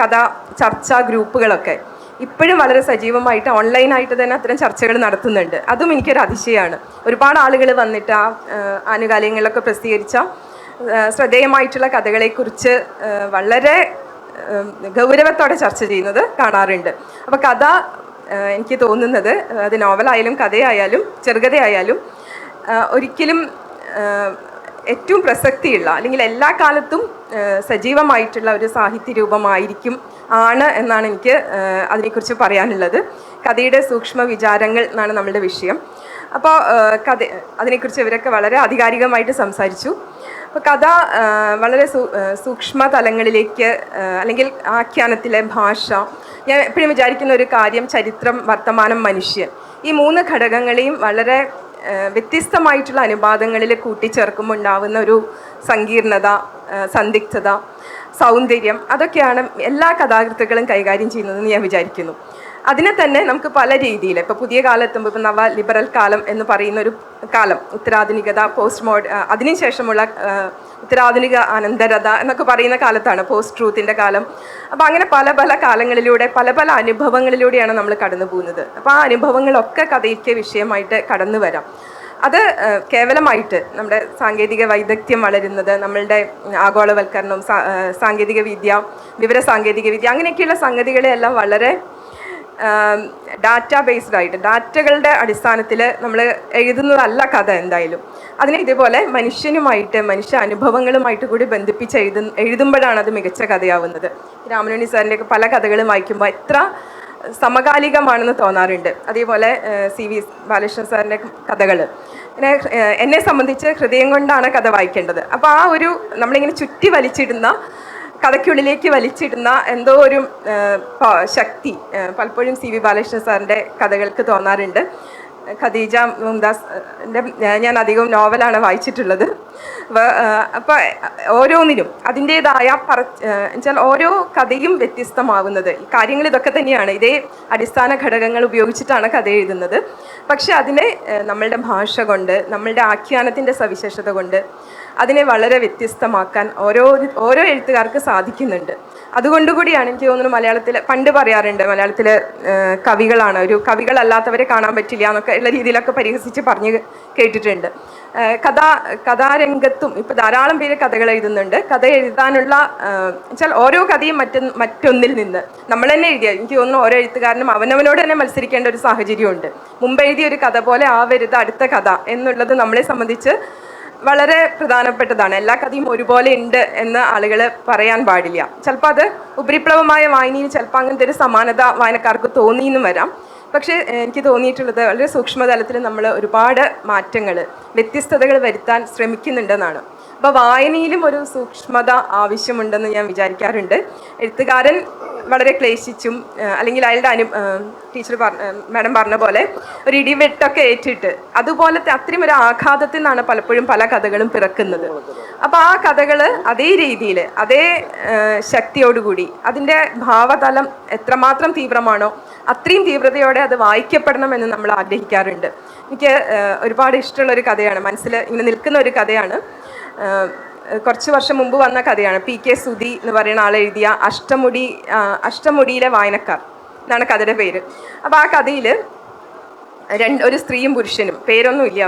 കഥ ചർച്ചാ ഗ്രൂപ്പുകളൊക്കെ ഇപ്പോഴും വളരെ സജീവമായിട്ട് ഓൺലൈനായിട്ട് തന്നെ അത്തരം ചർച്ചകൾ നടത്തുന്നുണ്ട്. അതും എനിക്കൊരു അതിശയമാണ്. ഒരുപാട് ആളുകൾ വന്നിട്ട് ആ ആനുകാലികങ്ങളിലൊക്കെ പ്രസിദ്ധീകരിച്ച ശ്രദ്ധേയമായിട്ടുള്ള കഥകളെക്കുറിച്ച് വളരെ ഗൗരവത്തോടെ ചർച്ച ചെയ്യുന്നത് കാണാറുണ്ട്. അപ്പോൾ കഥ, എനിക്ക് തോന്നുന്നത് അത് നോവലായാലും കഥയായാലും ചെറുകഥയായാലും ഒരിക്കലും ഏറ്റവും പ്രസക്തിയുള്ള, അല്ലെങ്കിൽ എല്ലാ കാലത്തും സജീവമായിട്ടുള്ള ഒരു സാഹിത്യ രൂപമായിരിക്കും എന്നാണ് എനിക്ക് അതിനെക്കുറിച്ച് പറയാനുള്ളത്. കഥയുടെ സൂക്ഷ്മ വിചാരങ്ങൾ എന്നാണ് നമ്മളുടെ വിഷയം. അപ്പോൾ അതിനെക്കുറിച്ച് ഇവരൊക്കെ വളരെ ആധികാരികമായിട്ട് സംസാരിച്ചു. അപ്പോൾ കഥ വളരെ സൂക്ഷ്മ തലങ്ങളിലേക്ക്, അല്ലെങ്കിൽ ആഖ്യാനത്തിലെ ഭാഷ, ഞാൻ എപ്പോഴും വിചാരിക്കുന്ന ഒരു കാര്യം, ചരിത്രം, വർത്തമാനം, മനുഷ്യൻ, ഈ 3 ഘടകങ്ങളെയും വളരെ വ്യത്യസ്തമായിട്ടുള്ള അനുപാതങ്ങളിൽ കൂട്ടിച്ചേർക്കുമ്പോൾ ഉണ്ടാവുന്ന ഒരു സങ്കീർണത, സന്ദിഗ്ധത, സൗന്ദര്യം, അതൊക്കെയാണ് എല്ലാ കഥാകൃത്തുക്കളും കൈകാര്യം ചെയ്യുന്നതെന്ന് ഞാൻ വിചാരിക്കുന്നു. അതിനെ തന്നെ നമുക്ക് പല രീതിയിൽ, ഇപ്പോൾ പുതിയ കാലത്തുമ്പോൾ ഇപ്പോൾ നവ ലിബറൽ കാലം എന്ന് പറയുന്ന ഒരു കാലം, ഉത്തരാധുനികത, അതിനുശേഷമുള്ള ഉത്തരാധുനിക അനന്തരത എന്നൊക്കെ പറയുന്ന കാലത്താണ്, പോസ്റ്റ് ട്രൂത്തിൻ്റെ കാലം. അപ്പോൾ അങ്ങനെ പല കാലങ്ങളിലൂടെ പല അനുഭവങ്ങളിലൂടെയാണ് നമ്മൾ കടന്നു പോകുന്നത്. അപ്പോൾ ആ അനുഭവങ്ങളൊക്കെ കഥയ്ക്ക് വിഷയമായിട്ട് കടന്നു വരാം. അത് കേവലമായിട്ട് നമ്മുടെ സാങ്കേതിക വൈദഗ്ധ്യം വളരുന്നത്, നമ്മളുടെ ആഗോളവൽക്കരണം, സാങ്കേതിക വിദ്യ, വിവര സാങ്കേതിക വിദ്യ, അങ്ങനെയൊക്കെയുള്ള സംഗതികളെല്ലാം വളരെ ഡാറ്റാ ബേസ്ഡ് ആയിട്ട്, ഡാറ്റകളുടെ അടിസ്ഥാനത്തിൽ നമ്മൾ എഴുതുന്നതല്ല കഥ. എന്തായാലും അതിനെ ഇതേപോലെ മനുഷ്യ അനുഭവങ്ങളുമായിട്ട് കൂടി ബന്ധിപ്പിച്ച് എഴുതുമ്പോഴാണ് അത് മികച്ച കഥയാവുന്നത്. രാമനുണ്ണി സാറിൻ്റെയൊക്കെ പല കഥകളും വായിക്കുമ്പോൾ എത്ര സമകാലികമാണെന്ന് തോന്നാറുണ്ട്. അതേപോലെ CV ബാലകൃഷ്ണൻ സാറിൻ്റെ കഥകൾ, എന്നെ സംബന്ധിച്ച് ഹൃദയം കൊണ്ടാണ് കഥ വായിക്കേണ്ടത്. അപ്പോൾ ആ ഒരു നമ്മളിങ്ങനെ ചുറ്റി വലിച്ചിടുന്ന, കഥയ്ക്കുള്ളിലേക്ക് വലിച്ചിടുന്ന എന്തോ ഒരു ശക്തി പലപ്പോഴും CV ബാലകൃഷ്ണൻ സാറിൻ്റെ കഥകൾക്ക് തോന്നാറുണ്ട്. ഖദീജ മുംതാസിൻ്റെ ഞാൻ അധികം നോവലാണ് വായിച്ചിട്ടുള്ളത്. അപ്പോൾ ഓരോന്നിനും അതിൻ്റേതായ എന്നുവെച്ചാൽ ഓരോ കഥയും വ്യത്യസ്തമാവുന്നത്, കാര്യങ്ങൾ ഇതൊക്കെ തന്നെയാണ്, ഇതേ അടിസ്ഥാന ഘടകങ്ങൾ ഉപയോഗിച്ചിട്ടാണ് കഥ എഴുതുന്നത്. പക്ഷെ അതിനെ നമ്മളുടെ ഭാഷ കൊണ്ട്, നമ്മളുടെ ആഖ്യാനത്തിൻ്റെ സവിശേഷത കൊണ്ട് അതിനെ വളരെ വ്യത്യസ്തമാക്കാൻ ഓരോ എഴുത്തുകാർക്ക് സാധിക്കുന്നുണ്ട്. അതുകൊണ്ടുകൂടിയാണ് എനിക്ക് തോന്നുന്നു മലയാളത്തിൽ പണ്ട് പറയാറുണ്ട്, മലയാളത്തിൽ കവികളാണ്, കവികളല്ലാത്തവരെ കാണാൻ പറ്റില്ല എന്നൊക്കെ എന്നൊക്കെ ഉള്ള രീതിയിലൊക്കെ പരിഹസിച്ച് പറഞ്ഞ് കേട്ടിട്ടുണ്ട്. കഥാരംഗത്തും ഇപ്പോൾ ധാരാളം പേര് കഥകൾ എഴുതുന്നുണ്ട്. കഥ എഴുതാനുള്ള വെച്ചാൽ ഓരോ കഥയും മറ്റൊന്നിൽ നിന്ന് നമ്മൾ തന്നെ എഴുതിയ, എനിക്ക് തോന്നുന്നു ഓരോ എഴുത്തുകാരനും അവനവനോട് തന്നെ മത്സരിക്കേണ്ട ഒരു സാഹചര്യമുണ്ട്. മുമ്പ് എഴുതിയ ഒരു കഥ പോലെ ആവരുത് അടുത്ത കഥ എന്നുള്ളത് നമ്മളെ സംബന്ധിച്ച് വളരെ പ്രധാനപ്പെട്ടതാണ്. എല്ലാ കഥയും ഒരുപോലെ ഉണ്ട് എന്ന് ആളുകൾ പറയാൻ പാടില്ല. ചിലപ്പോൾ അത് ഉപരിപ്ലവമായ വായനയിൽ ചിലപ്പോൾ അങ്ങനത്തെ ഒരു സമാനത വായനക്കാർക്ക് തോന്നിയെന്നും വരാം. പക്ഷേ എനിക്ക് തോന്നിയിട്ടുള്ളത് വളരെ സൂക്ഷ്മതലത്തിൽ നമ്മൾ ഒരുപാട് മാറ്റങ്ങൾ, വ്യത്യസ്തതകൾ വരുത്താൻ ശ്രമിക്കുന്നുണ്ടെന്നാണ്. അപ്പോൾ വായനയിലും ഒരു സൂക്ഷ്മത ആവശ്യമുണ്ടെന്ന് ഞാൻ വിചാരിക്കാറുണ്ട്. എഴുത്തുകാരൻ വളരെ ക്ലേശിച്ചും അല്ലെങ്കിൽ അയാളുടെ ടീച്ചർ മാഡം പറഞ്ഞ പോലെ ഒരു ഇടിവെട്ടൊക്കെ ഏറ്റിട്ട് അതുപോലത്തെ അത്രയും ഒരു ആഘാതത്തിൽ നിന്നാണ് പലപ്പോഴും പല കഥകളും പിറക്കുന്നത്. അപ്പോൾ ആ കഥകൾ അതേ രീതിയിൽ അതേ ശക്തിയോടുകൂടി അതിൻ്റെ ഭാവതലം എത്രമാത്രം തീവ്രമാണോ അത്രയും തീവ്രതയോടെ അത് വായിക്കപ്പെടണമെന്ന് നമ്മൾ ആഗ്രഹിക്കാറുണ്ട്. എനിക്ക് ഒരുപാട് ഇഷ്ടമുള്ളൊരു കഥയാണ്, മനസ്സിൽ ഇങ്ങനെ നിൽക്കുന്ന ഒരു കഥയാണ്. കുറച്ച് വർഷം മുമ്പ് വന്ന കഥയാണ്. PK സുധി എന്ന് പറയുന്ന ആളെഴുതിയ അഷ്ടമുടിയിലെ വായനക്കാർ എന്നാണ് കഥയുടെ പേര്. അപ്പോൾ ആ കഥയിൽ ഒരു സ്ത്രീയും പുരുഷനും, പേരൊന്നുമില്ല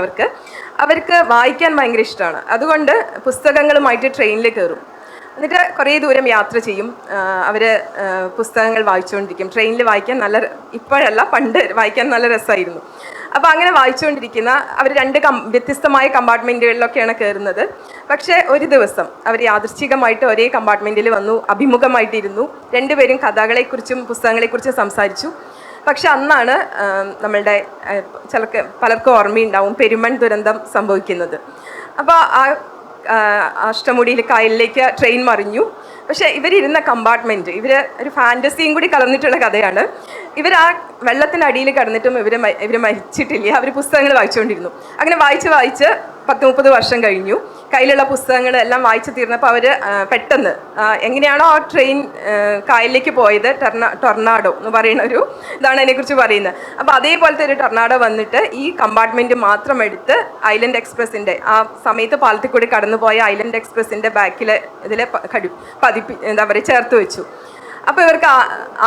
അവർക്ക് വായിക്കാൻ ഭയങ്കര ഇഷ്ടമാണ്. അതുകൊണ്ട് പുസ്തകങ്ങളുമായിട്ട് ട്രെയിനിൽ കയറും. എന്നിട്ട് കുറേ ദൂരം യാത്ര ചെയ്യും. അവർ പുസ്തകങ്ങൾ വായിച്ചുകൊണ്ടിരിക്കും. ട്രെയിനിൽ വായിക്കാൻ ഇപ്പോഴല്ല, പണ്ട് വായിക്കാൻ നല്ല രസമായിരുന്നു. അപ്പോൾ അങ്ങനെ വായിച്ചുകൊണ്ടിരിക്കുന്ന അവർ വ്യത്യസ്തമായ കമ്പാർട്ട്മെൻറ്റുകളിലൊക്കെയാണ് കയറുന്നത്. പക്ഷേ ഒരു ദിവസം അവർ യാദൃശ്ചികമായിട്ട് ഒരേ കമ്പാർട്ട്മെൻറ്റിൽ വന്നു, അഭിമുഖമായിട്ടിരുന്നു. രണ്ടുപേരും കഥകളെക്കുറിച്ചും പുസ്തകങ്ങളെക്കുറിച്ചും സംസാരിച്ചു. പക്ഷെ അന്നാണ് നമ്മളുടെ പലർക്കും ഓർമ്മയുണ്ടാവും പെരുമൺ ദുരന്തം സംഭവിക്കുന്നത്. അപ്പോൾ അഷ്ടമുടിയിൽ കായലിലേക്ക് ട്രെയിൻ മറിഞ്ഞു. പക്ഷേ ഇവരിരുന്ന കമ്പാർട്ട്മെൻറ്റ് ഒരു ഫാൻറ്റസിയും കൂടി കലർന്നിട്ടുള്ള കഥയാണ്. ആ വെള്ളത്തിനടിയിൽ കിടന്നിട്ടും ഇവർ മരിച്ചിട്ടില്ല. അവർ പുസ്തകങ്ങൾ വായിച്ചുകൊണ്ടിരുന്നു. അങ്ങനെ വായിച്ച് 10-30 വർഷം കഴിഞ്ഞു. കയ്യിലുള്ള പുസ്തകങ്ങളെല്ലാം വായിച്ചു തീർന്നപ്പോൾ അവർ പെട്ടെന്ന് എങ്ങനെയാണോ ആ ട്രെയിൻ കായലിലേക്ക് പോയത്, ടൊർണാഡോ എന്ന് പറയുന്ന ഒരു ഇതാണ് അതിനെക്കുറിച്ച് പറയുന്നത്. അപ്പോൾ അതേപോലത്തെ ഒരു ടൊർണാഡോ വന്നിട്ട് ഈ കമ്പാർട്ട്മെൻറ്റ് മാത്രം എടുത്ത് ഐലൻഡ് എക്സ്പ്രസിൻ്റെ ആ സമയത്ത് പാലത്തിൽ കൂടി കടന്നുപോയ ഐലൻഡ് എക്സ്പ്രസിൻ്റെ ബാക്കിൽ ചേർത്ത് വെച്ചു. അപ്പോൾ ഇവർക്ക്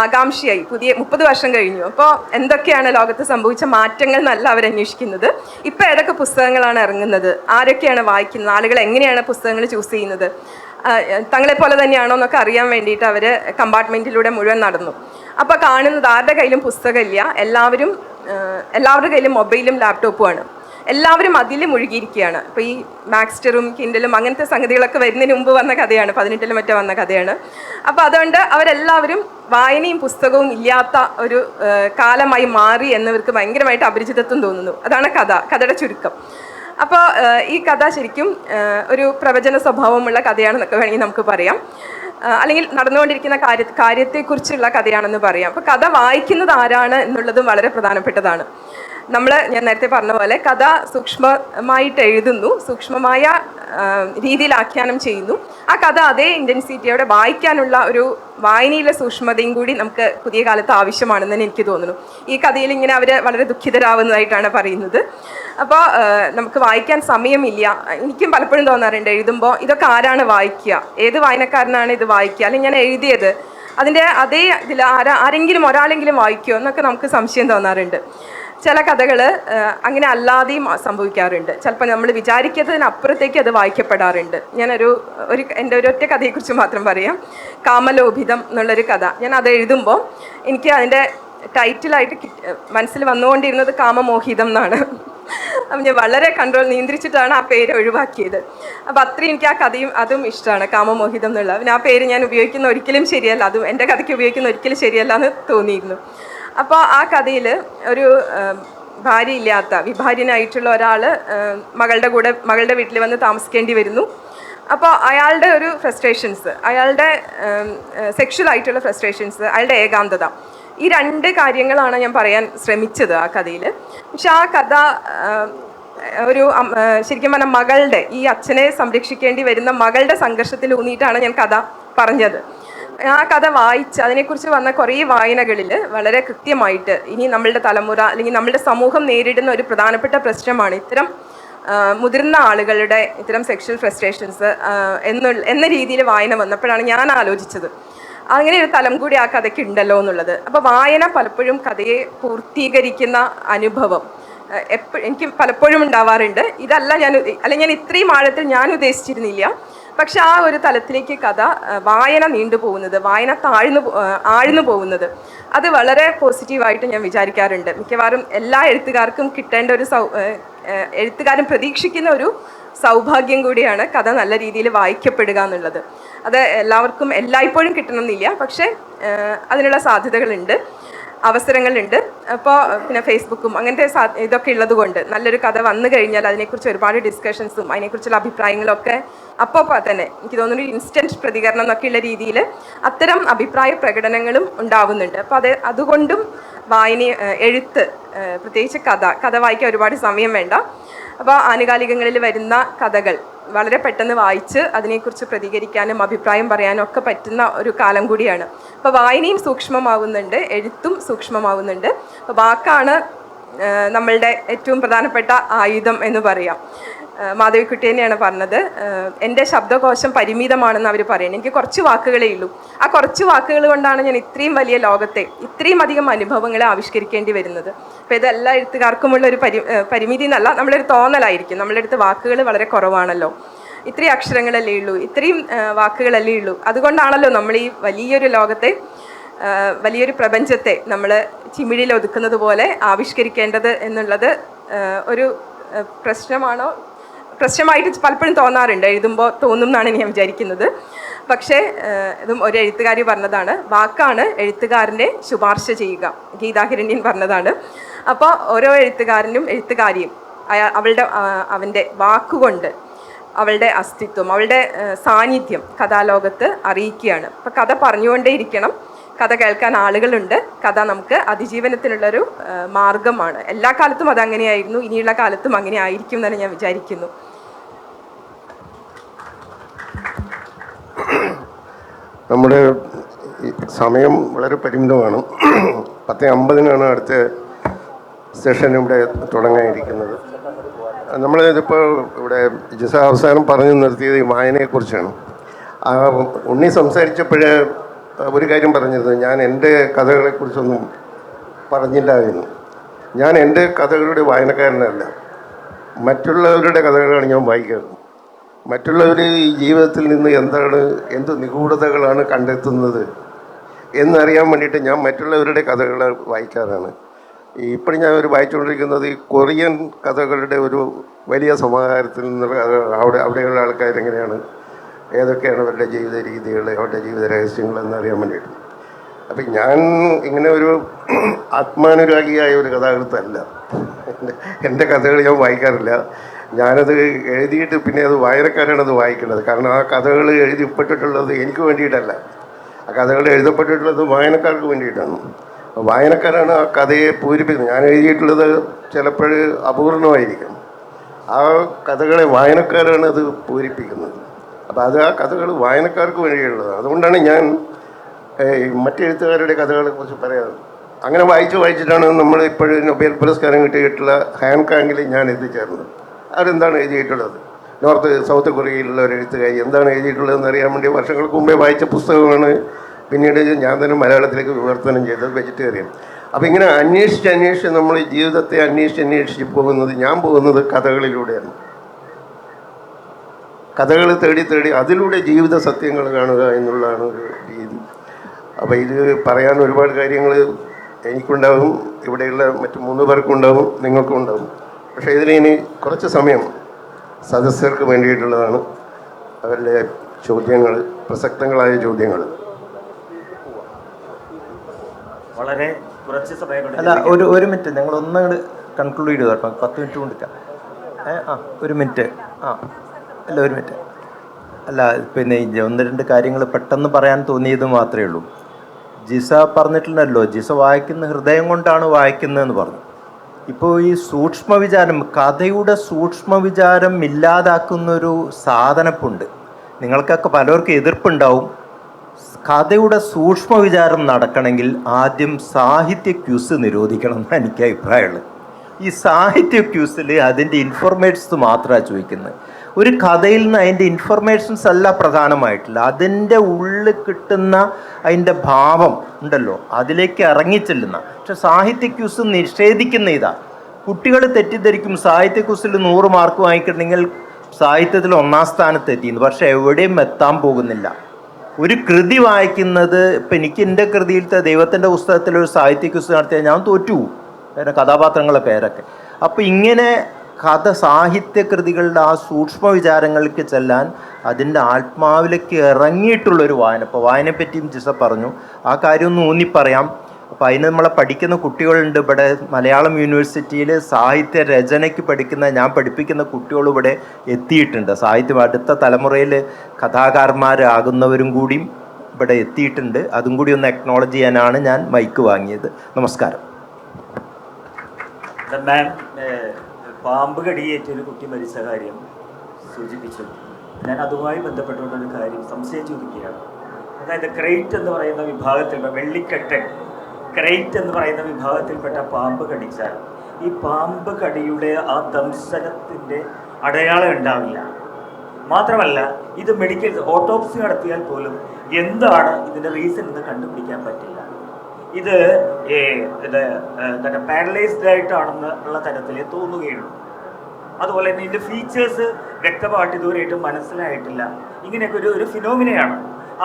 ആകാംക്ഷയായി. 30 വർഷം കഴിഞ്ഞു. അപ്പോൾ എന്തൊക്കെയാണ് ലോകത്ത് സംഭവിച്ച മാറ്റങ്ങൾ എന്നല്ല അവരന്വേഷിക്കുന്നത്. ഇപ്പോൾ ഏതൊക്കെ പുസ്തകങ്ങളാണ് ഇറങ്ങുന്നത്, ആരൊക്കെയാണ് വായിക്കുന്നത്, ആളുകൾ എങ്ങനെയാണ് പുസ്തകങ്ങൾ ചൂസ് ചെയ്യുന്നത്, തങ്ങളെപ്പോലെ തന്നെയാണോ എന്നൊക്കെ അറിയാൻ വേണ്ടിയിട്ട് അവർ കമ്പാർട്ട്മെൻറ്റിലൂടെ മുഴുവൻ നടന്നു. അപ്പോൾ കാണുന്നത് ആരുടെ കയ്യിലും പുസ്തകമില്ല, എല്ലാവരുടെ കയ്യിലും മൊബൈലും ലാപ്ടോപ്പുമാണ്. എല്ലാവരും അതിൽ മുഴുകിയിരിക്കുകയാണ്. ഇപ്പോൾ ഈ മാക്സ്റ്ററും കിൻഡലും അങ്ങനത്തെ സംഗതികളൊക്കെ വരുന്നതിന് മുമ്പ് വന്ന കഥയാണ്, 18 മറ്റോ വന്ന കഥയാണ്. അപ്പോൾ അതുകൊണ്ട് അവരെല്ലാവരും വായനയും പുസ്തകവും ഇല്ലാത്ത ഒരു കാലമായി മാറി എന്നവർക്ക് ഭയങ്കരമായിട്ട് അപരിചിതത്വം തോന്നുന്നു. അതാണ് കഥയുടെ ചുരുക്കം. അപ്പോൾ ഈ കഥ ശരിക്കും ഒരു പ്രവചന സ്വഭാവമുള്ള കഥയാണെന്നൊക്കെ വേണമെങ്കിൽ നമുക്ക് പറയാം. അല്ലെങ്കിൽ നടന്നുകൊണ്ടിരിക്കുന്ന കാര്യത്തെക്കുറിച്ചുള്ള കഥയാണെന്ന് പറയാം. അപ്പോൾ കഥ വായിക്കുന്നത് ആരാണ് എന്നുള്ളതും വളരെ പ്രധാനപ്പെട്ടതാണ്. ഞാൻ നേരത്തെ പറഞ്ഞ പോലെ കഥ സൂക്ഷ്മമായിട്ട് എഴുതുന്നു, സൂക്ഷ്മമായ രീതിയിൽ ആഖ്യാനം ചെയ്യുന്നു. ആ കഥ അതേ ഇൻറ്റൻസിറ്റിയോടെ വായിക്കാനുള്ള ഒരു വായനയിലെ സൂക്ഷ്മതയും കൂടി നമുക്ക് പുതിയ കാലത്ത് ആവശ്യമാണെന്ന് എനിക്ക് തോന്നുന്നു. ഈ കഥയിൽ ഇങ്ങനെ അവർ വളരെ ദുഃഖിതരാവുന്നതായിട്ടാണ് പറയുന്നത്. അപ്പോൾ നമുക്ക് വായിക്കാൻ സമയമില്ല. എനിക്കും പലപ്പോഴും തോന്നാറുണ്ട് എഴുതുമ്പോൾ ഇതൊക്കെ ആരാണ് വായിക്കുക, ഏത് വായനക്കാരനാണ് ഇത് വായിക്കുക, അല്ലെങ്കിൽ ഞാൻ എഴുതിയത് അതിൻ്റെ അതേ ഇതിൽ ആരെങ്കിലും ഒരാളെങ്കിലും വായിക്കുമോ എന്നൊക്കെ നമുക്ക് സംശയം തോന്നാറുണ്ട്. ചില കഥകൾ അങ്ങനെ അല്ലാതെയും സംഭവിക്കാറുണ്ട്. ചിലപ്പോൾ നമ്മൾ വിചാരിക്കുന്നതിനപ്പുറത്തേക്ക് അത് വായിക്കപ്പെടാറുണ്ട്. എൻ്റെ ഒരൊറ്റ കഥയെക്കുറിച്ച് മാത്രം പറയാം. കാമലോഭിതം എന്നുള്ളൊരു കഥ. ഞാൻ അത് എഴുതുമ്പോൾ എനിക്ക് അതിൻ്റെ ടൈറ്റിലായിട്ട് മനസ്സിൽ വന്നുകൊണ്ടിരുന്നത് കാമമോഹിതം എന്നാണ്. അപ്പം ഞാൻ വളരെ നിയന്ത്രിച്ചിട്ടാണ് ആ പേര് ഒഴിവാക്കിയത്. അപ്പോൾ അത്രയും എനിക്ക് ആ കഥയും അതും ഇഷ്ടമാണ്, കാമമോഹിതം എന്നുള്ള. പിന്നെ ആ പേര് ഞാൻ ഉപയോഗിക്കുന്ന ഒരിക്കലും ശരിയല്ല, അതും എൻ്റെ കഥയ്ക്ക് ഉപയോഗിക്കുന്ന ഒരിക്കലും ശരിയല്ല എന്ന് തോന്നിയിരുന്നു. അപ്പോൾ ആ കഥയിൽ ഒരു ഭാര്യയില്ലാത്ത വിഭാര്യനായിട്ടുള്ള ഒരാൾ മകളുടെ വീട്ടിൽ വന്ന് താമസിക്കേണ്ടി വരുന്നു. അപ്പോൾ അയാളുടെ ഒരു ഫ്രസ്ട്രേഷൻസ്, അയാളുടെ സെക്ഷൽ ആയിട്ടുള്ള ഫ്രസ്ട്രേഷൻസ്, അയാളുടെ ഏകാന്തത, ഈ 2 കാര്യങ്ങളാണ് ഞാൻ പറയാൻ ശ്രമിച്ചത് ആ കഥയിൽ. പക്ഷെ ആ കഥ ശരിക്കും പറഞ്ഞാൽ മകളുടെ, ഈ അച്ഛനെ സംരക്ഷിക്കേണ്ടി വരുന്ന മകളുടെ സംഘർഷത്തിൽ ഊന്നിയിട്ടാണ് ഞാൻ കഥ പറഞ്ഞത്. ആ കഥ വായിച്ച് അതിനെക്കുറിച്ച് വന്ന കുറേ വായനകളിൽ വളരെ കൃത്യമായിട്ട് ഇനി നമ്മളുടെ തലമുറ അല്ലെങ്കിൽ നമ്മളുടെ സമൂഹം നേരിടുന്ന ഒരു പ്രധാനപ്പെട്ട പ്രശ്നമാണ് ഇത്തരം മുതിർന്ന ആളുകളുടെ ഇത്തരം സെക്ഷൽ ഫ്രസ്ട്രേഷൻസ് എന്ന രീതിയിൽ വായന വന്നപ്പോഴാണ് ഞാൻ ആലോചിച്ചത് അങ്ങനെ ഒരു തലം കൂടി ആ കഥയ്ക്ക് ഉണ്ടല്ലോ എന്നുള്ളത്. അപ്പോൾ വായന പലപ്പോഴും കഥയെ പൂർത്തീകരിക്കുന്ന അനുഭവം, എനിക്ക് പലപ്പോഴും ഉണ്ടാവാറുണ്ട്. ഇതല്ല ഞാൻ ഇത്രയും ആഴത്തിൽ ഞാൻ ഉദ്ദേശിച്ചിരുന്നില്ല. പക്ഷെ ആ ഒരു തലത്തിലേക്ക് കഥ വായന നീണ്ടുപോകുന്നത്, വായന ആഴ്ന്നു പോകുന്നത്, അത് വളരെ പോസിറ്റീവായിട്ട് ഞാൻ വിചാരിക്കാറുണ്ട്. മിക്കവാറും എല്ലാ എഴുത്തുകാർക്കും കിട്ടേണ്ട ഒരു എഴുത്തുകാരൻ പ്രതീക്ഷിക്കുന്ന ഒരു സൗഭാഗ്യം കൂടിയാണ് കഥ നല്ല രീതിയിൽ വായിക്കപ്പെടുക എന്നുള്ളത്. അത് എല്ലാവർക്കും എല്ലായ്പ്പോഴും കിട്ടണമെന്നില്ല, പക്ഷേ അതിനുള്ള സാധ്യതകളുണ്ട്, അവസരങ്ങളുണ്ട്. അപ്പോൾ പിന്നെ ഫേസ്ബുക്കും അങ്ങനത്തെ ഇതൊക്കെ ഉള്ളത് കൊണ്ട് നല്ലൊരു കഥ വന്നു കഴിഞ്ഞാൽ അതിനെക്കുറിച്ച് ഒരുപാട് ഡിസ്കഷൻസും അതിനെക്കുറിച്ചുള്ള അഭിപ്രായങ്ങളൊക്കെ അപ്പോൾ തന്നെ എനിക്ക് തോന്നുന്നു ഇൻസ്റ്റൻറ്റ് പ്രതികരണം എന്നൊക്കെയുള്ള രീതിയിൽ അത്തരം അഭിപ്രായ പ്രകടനങ്ങളും ഉണ്ടാവുന്നുണ്ട്. അപ്പോൾ അതുകൊണ്ടും എഴുത്ത്, പ്രത്യേകിച്ച് കഥ വായിക്കാൻ ഒരുപാട് സമയം വേണ്ട. അപ്പോൾ ആനുകാലികങ്ങളിൽ വരുന്ന കഥകൾ വളരെ പെട്ടെന്ന് വായിച്ച് അതിനെക്കുറിച്ച് പ്രതികരിക്കാനും അഭിപ്രായം പറയാനും ഒക്കെ പറ്റുന്ന ഒരു കാലം കൂടിയാണ്. അപ്പോൾ വായനയും സൂക്ഷ്മമാവുന്നുണ്ട്, എഴുത്തും സൂക്ഷ്മമാവുന്നുണ്ട്. അപ്പോൾ വാക്കാണ് നമ്മളുടെ ഏറ്റവും പ്രധാനപ്പെട്ട ആയുധം എന്ന് പറയാം. മാധവിക്കുട്ടി തന്നെയാണ് പറഞ്ഞത്, എൻ്റെ ശബ്ദകോശം പരിമിതമാണെന്ന് അവർ പറയുന്നത്. എനിക്ക് കുറച്ച് വാക്കുകളേ ഉള്ളൂ. ആ കുറച്ച് വാക്കുകൾ കൊണ്ടാണ് ഞാൻ ഇത്രയും വലിയ ലോകത്തെ ഇത്രയും അധികം അനുഭവങ്ങളെ ആവിഷ്കരിക്കേണ്ടി വരുന്നത്. അപ്പോൾ ഇതെല്ലാ എഴുത്തുകാർക്കുമുള്ള ഒരു പരിമിതി എന്നല്ല, നമ്മളൊരു തോന്നലായിരിക്കും. നമ്മളുടെ അടുത്ത് വാക്കുകൾ വളരെ കുറവാണല്ലോ, ഇത്രയും അക്ഷരങ്ങളല്ലേ ഉള്ളൂ, ഇത്രയും വാക്കുകളല്ലേ ഉള്ളൂ. അതുകൊണ്ടാണല്ലോ നമ്മൾ ഈ വലിയൊരു ലോകത്തെ, വലിയൊരു പ്രപഞ്ചത്തെ നമ്മൾ ചിമിഴിൽ ഒതുക്കുന്നത് പോലെ ആവിഷ്കരിക്കേണ്ടത് എന്നുള്ളത് ഒരു പ്രശ്നമായിട്ട് പലപ്പോഴും തോന്നാറുണ്ട്. എഴുതുമ്പോൾ തോന്നും എന്നാണ് ഞാൻ വിചാരിക്കുന്നത്. പക്ഷേ ഇതും ഒരു എഴുത്തുകാരി പറഞ്ഞതാണ്, വാക്കാണ് എഴുത്തുകാരനെ ശുപാർശ ചെയ്യുക. ഗീതാഹിരണ്യൻ പറഞ്ഞതാണ്. അപ്പോൾ ഓരോ എഴുത്തുകാരനും എഴുത്തുകാരിയും അവൻ്റെ വാക്കുകൊണ്ട് അവളുടെ അസ്തിത്വം, അവളുടെ സാന്നിധ്യം കഥാലോകത്ത് അറിയിക്കുകയാണ്. അപ്പോൾ കഥ പറഞ്ഞുകൊണ്ടേയിരിക്കണം, കഥ കേൾക്കാൻ ആളുകളുണ്ട്, കഥ നമുക്ക് അതിജീവനത്തിനുള്ളൊരു മാർഗമാണ്. എല്ലാ കാലത്തും അതങ്ങനെയായിരുന്നു, ഇനിയുള്ള കാലത്തും അങ്ങനെ ആയിരിക്കും എന്നാണ് ഞാൻ വിചാരിക്കുന്നു. നമ്മുടെ സമയം വളരെ പരിമിതമാണ്. 10:50 അടുത്ത സെഷൻ ഇവിടെ തുടങ്ങാനിരിക്കുന്നത്. നമ്മളിതിപ്പോൾ ഇവിടെ ജിസ അവസാനം പറഞ്ഞു നിർത്തിയത് ഈ വായനയെക്കുറിച്ചാണ്. ഉണ്ണി സംസാരിച്ചപ്പോഴേ ഒരു കാര്യം പറഞ്ഞിരുന്നു, ഞാൻ എൻ്റെ കഥകളെക്കുറിച്ചൊന്നും പറഞ്ഞില്ലായിരുന്നു. ഞാൻ എൻ്റെ കഥകളുടെ വായനക്കാരനല്ല, മറ്റുള്ളവരുടെ കഥകളാണ് ഞാൻ വായിക്കാറ്. മറ്റുള്ളവർ ഈ ജീവിതത്തിൽ നിന്ന് എന്ത് നിഗൂഢതകളാണ് കണ്ടെത്തുന്നത് എന്നറിയാൻ വേണ്ടിയിട്ട് ഞാൻ മറ്റുള്ളവരുടെ കഥകൾ വായിക്കാറാണ്. ഇപ്പോഴും ഞാൻ വായിച്ചുകൊണ്ടിരിക്കുന്നത് ഈ കൊറിയൻ കഥകളുടെ ഒരു വലിയ സമാഹാരത്തിൽ നിന്ന് അവിടെയുള്ള ആൾക്കാരെങ്ങനെയാണ്, ഏതൊക്കെയാണ് അവരുടെ ജീവിത രീതികൾ, അവരുടെ ജീവിത രഹസ്യങ്ങൾ എന്നറിയാൻ വേണ്ടിയിട്ട്. അപ്പം ഞാൻ ഇങ്ങനെ ഒരു ആത്മാനുരാഗിയായ ഒരു കഥാകൃത്തല്ല. എൻ്റെ കഥകൾ ഞാൻ വായിക്കാറില്ല. ഞാനത് എഴുതിയിട്ട് പിന്നെ അത് വായനക്കാരാണ് അത് വായിക്കേണ്ടത്. കാരണം ആ കഥകൾ എഴുതിപ്പെട്ടിട്ടുള്ളത് എനിക്ക് വേണ്ടിയിട്ടല്ല, ആ കഥകൾ എഴുതപ്പെട്ടിട്ടുള്ളത് വായനക്കാർക്ക് വേണ്ടിയിട്ടാണ്. വായനക്കാരാണ് ആ കഥയെ പൂരിപ്പിക്കുന്നത്. ഞാൻ എഴുതിയിട്ടുള്ളത് ചിലപ്പോൾ അപൂർണമായിരിക്കും, ആ കഥകളെ വായനക്കാരാണ് അത് പൂരിപ്പിക്കുന്നത്. അപ്പോൾ ആ കഥകൾ വായനക്കാർക്ക് വേണ്ടിയുള്ളത്. അതുകൊണ്ടാണ് ഞാൻ മറ്റെഴുത്തുകാരുടെ കഥകളെക്കുറിച്ച് പറയാറ്. അങ്ങനെ വായിച്ചിട്ടാണ് നമ്മൾ ഇപ്പോഴും നൊബേൽ പുരസ്കാരം കിട്ടിയിട്ടുള്ള ഹാൻകാങ്ങിൽ ഞാൻ എത്തിച്ചേർന്നത്. അവരെന്താണ് എഴുതിയിട്ടുള്ളത്, സൗത്ത് കൊറിയയിലുള്ള ഒരു എഴുത്തുകാരി എന്താണ് എഴുതിയിട്ടുള്ളതെന്ന് അറിയാൻ വേണ്ടി വർഷങ്ങൾക്ക് മുമ്പേ വായിച്ച പുസ്തകമാണ് പിന്നീട് ഞാൻ തന്നെ മലയാളത്തിലേക്ക് വിവർത്തനം ചെയ്തത്, വെജിറ്റേറിയൻ. അപ്പോൾ ഇങ്ങനെ അന്വേഷിച്ച് നമ്മൾ ഈ ജീവിതത്തെ അന്വേഷിച്ച് ഞാൻ പോകുന്നത് കഥകളിലൂടെയാണ്. കഥകൾ തേടി അതിലൂടെ ജീവിത സത്യങ്ങൾ കാണുക എന്നുള്ളതാണ് ഒരു രീതി. അപ്പോൾ ഇത് പറയാൻ ഒരുപാട് കാര്യങ്ങൾ എനിക്കുണ്ടാവും, ഇവിടെയുള്ള മറ്റു 3 പേർക്കുണ്ടാവും, നിങ്ങൾക്കും ഉണ്ടാവും. പക്ഷേ ഇതിലിനി കുറച്ച് സമയം സദസ്യർക്ക് വേണ്ടിയിട്ടുള്ളതാണ്. അവരുടെ ചോദ്യങ്ങൾ, പ്രസക്തങ്ങളായ ചോദ്യങ്ങൾ. വളരെ കുറച്ച് സമയം അല്ല, ഒരു മിനിറ്റ് നിങ്ങൾ ഒന്നങ്ങോട്ട് കൺക്ലൂഡ് ചെയ്തു കേട്ടോ. 10 മിനിറ്റ് കൊണ്ടിരിക്കാം. ഒരു മിനിറ്റ്. അല്ല, ഒരു മിനിറ്റ്. അല്ല, പിന്നെ 1-2 കാര്യങ്ങൾ പെട്ടെന്ന് പറയാൻ തോന്നിയത് മാത്രമേ ഉള്ളൂ. ജിസ പറഞ്ഞിട്ടുണ്ടല്ലോ, ജിസ വായിക്കുന്ന ഹൃദയം കൊണ്ടാണ് വായിക്കുന്നതെന്ന് പറഞ്ഞു. ഇപ്പോൾ ഈ സൂക്ഷ്മവിചാരം, കഥയുടെ സൂക്ഷ്മവിചാരം ഇല്ലാതാക്കുന്നൊരു സാധനപ്പുണ്ട്. നിങ്ങൾക്കൊക്കെ പലർക്കും എതിർപ്പുണ്ടാവും. കഥയുടെ സൂക്ഷ്മവിചാരം നടക്കണമെങ്കിൽ ആദ്യം സാഹിത്യ ക്യൂസ് നിരോധിക്കണം എന്നാണ് എനിക്ക് അഭിപ്രായമുള്ളത്. ഈ സാഹിത്യ ക്യൂസിൽ അതിൻ്റെ ഇൻഫർമേഷൻസ് മാത്രമാണ് ചോദിക്കുന്നത്. ഒരു കഥയിൽ നിന്ന് അതിൻ്റെ ഇൻഫർമേഷൻസ് അല്ല പ്രധാനമായിട്ടില്ല, അതിൻ്റെ ഉള്ളിൽ കിട്ടുന്ന അതിൻ്റെ ഭാവം ഉണ്ടല്ലോ, അതിലേക്ക് ഇറങ്ങിച്ചെല്ലുന്ന. പക്ഷെ സാഹിത്യ ക്യൂസ് നിഷേധിക്കുന്ന ഇതാ. കുട്ടികൾ തെറ്റിദ്ധരിക്കും സാഹിത്യ ക്വിസിൽ 100 മാർക്ക് വാങ്ങിക്കണമെങ്കിൽ സാഹിത്യത്തിൽ 1ാം സ്ഥാനത്ത് എത്തിയിരുന്നു. പക്ഷെ എവിടെയും എത്താൻ പോകുന്നില്ല. ഒരു കൃതി വായിക്കുന്നത് ഇപ്പം എനിക്ക് എൻ്റെ കൃതിയിലത്തെ ദൈവത്തിൻ്റെ പുസ്തകത്തിലൊരു സാഹിത്യ ക്വിസ് നടത്തിയാൽ ഞാൻ തോറ്റു, കഥാപാത്രങ്ങളുടെ പേരൊക്കെ. അപ്പം ഇങ്ങനെ സാഹിത്യ കൃതികളുടെ ആ സൂക്ഷ്മ വിചാരങ്ങൾക്ക് ചെല്ലാൻ അതിൻ്റെ ആത്മാവിലേക്ക് ഇറങ്ങിയിട്ടുള്ളൊരു വായന. ഇപ്പോൾ വായനയെ പറ്റിയും ജിസ പറഞ്ഞു, ആ കാര്യം ഒന്ന് ഊന്നിപ്പറയാം. അപ്പോൾ അതിന് നമ്മളെ പഠിക്കുന്ന കുട്ടികളുണ്ട് ഇവിടെ മലയാളം യൂണിവേഴ്സിറ്റിയിൽ സാഹിത്യ രചനയ്ക്ക് ഞാൻ പഠിപ്പിക്കുന്ന കുട്ടികൾ ഇവിടെ എത്തിയിട്ടുണ്ട്. സാഹിത്യം അടുത്ത തലമുറയിൽ കഥാകാരന്മാരാകുന്നവരും കൂടിയും ഇവിടെ എത്തിയിട്ടുണ്ട്. അതും കൂടി ഒന്ന് അക്നോളജ് ചെയ്യാനാണ് ഞാൻ മൈക്ക് വാങ്ങിയത്. നമസ്കാരം. മാം, പാമ്പ് കടിയേറ്റൊരു കുട്ടി മരിച്ച കാര്യം സൂചിപ്പിച്ചു. ഞാൻ അതുമായി ബന്ധപ്പെട്ടുകൊണ്ടൊരു കാര്യം സംശയം ചോദിക്കുകയാണ്. അതായത് ക്രൈറ്റ് എന്ന് പറയുന്ന വിഭാഗത്തിൽ, വെള്ളിക്കെട്ടൻ ക്രൈറ്റ് എന്ന് പറയുന്ന വിഭാഗത്തിൽപ്പെട്ട പാമ്പ് കടിച്ചാൽ ഈ പാമ്പ് കടിയുടെ ആ ദംശനത്തിൻ്റെ അടയാളം ഉണ്ടാവില്ല. മാത്രമല്ല ഇത് മെഡിക്കൽ ഓട്ടോപ്സി നടത്തിയാൽ പോലും എന്താണ് ഇതിൻ്റെ റീസൺ എന്ന് കണ്ടുപിടിക്കാൻ പറ്റില്ല. ഇത് പാരലൈസ്ഡ് ആയിട്ടാണെന്ന് ഉള്ള തരത്തിൽ തോന്നുകയുള്ളൂ. അതുപോലെ തന്നെ ഇതിൻ്റെ ഫീച്ചേഴ്സ് വ്യക്തമായിട്ട് ഇതുവരെയായിട്ടും മനസ്സിലായിട്ടില്ല. ഇങ്ങനെയൊക്കെ ഒരു ഫിനോമിനയാണ്.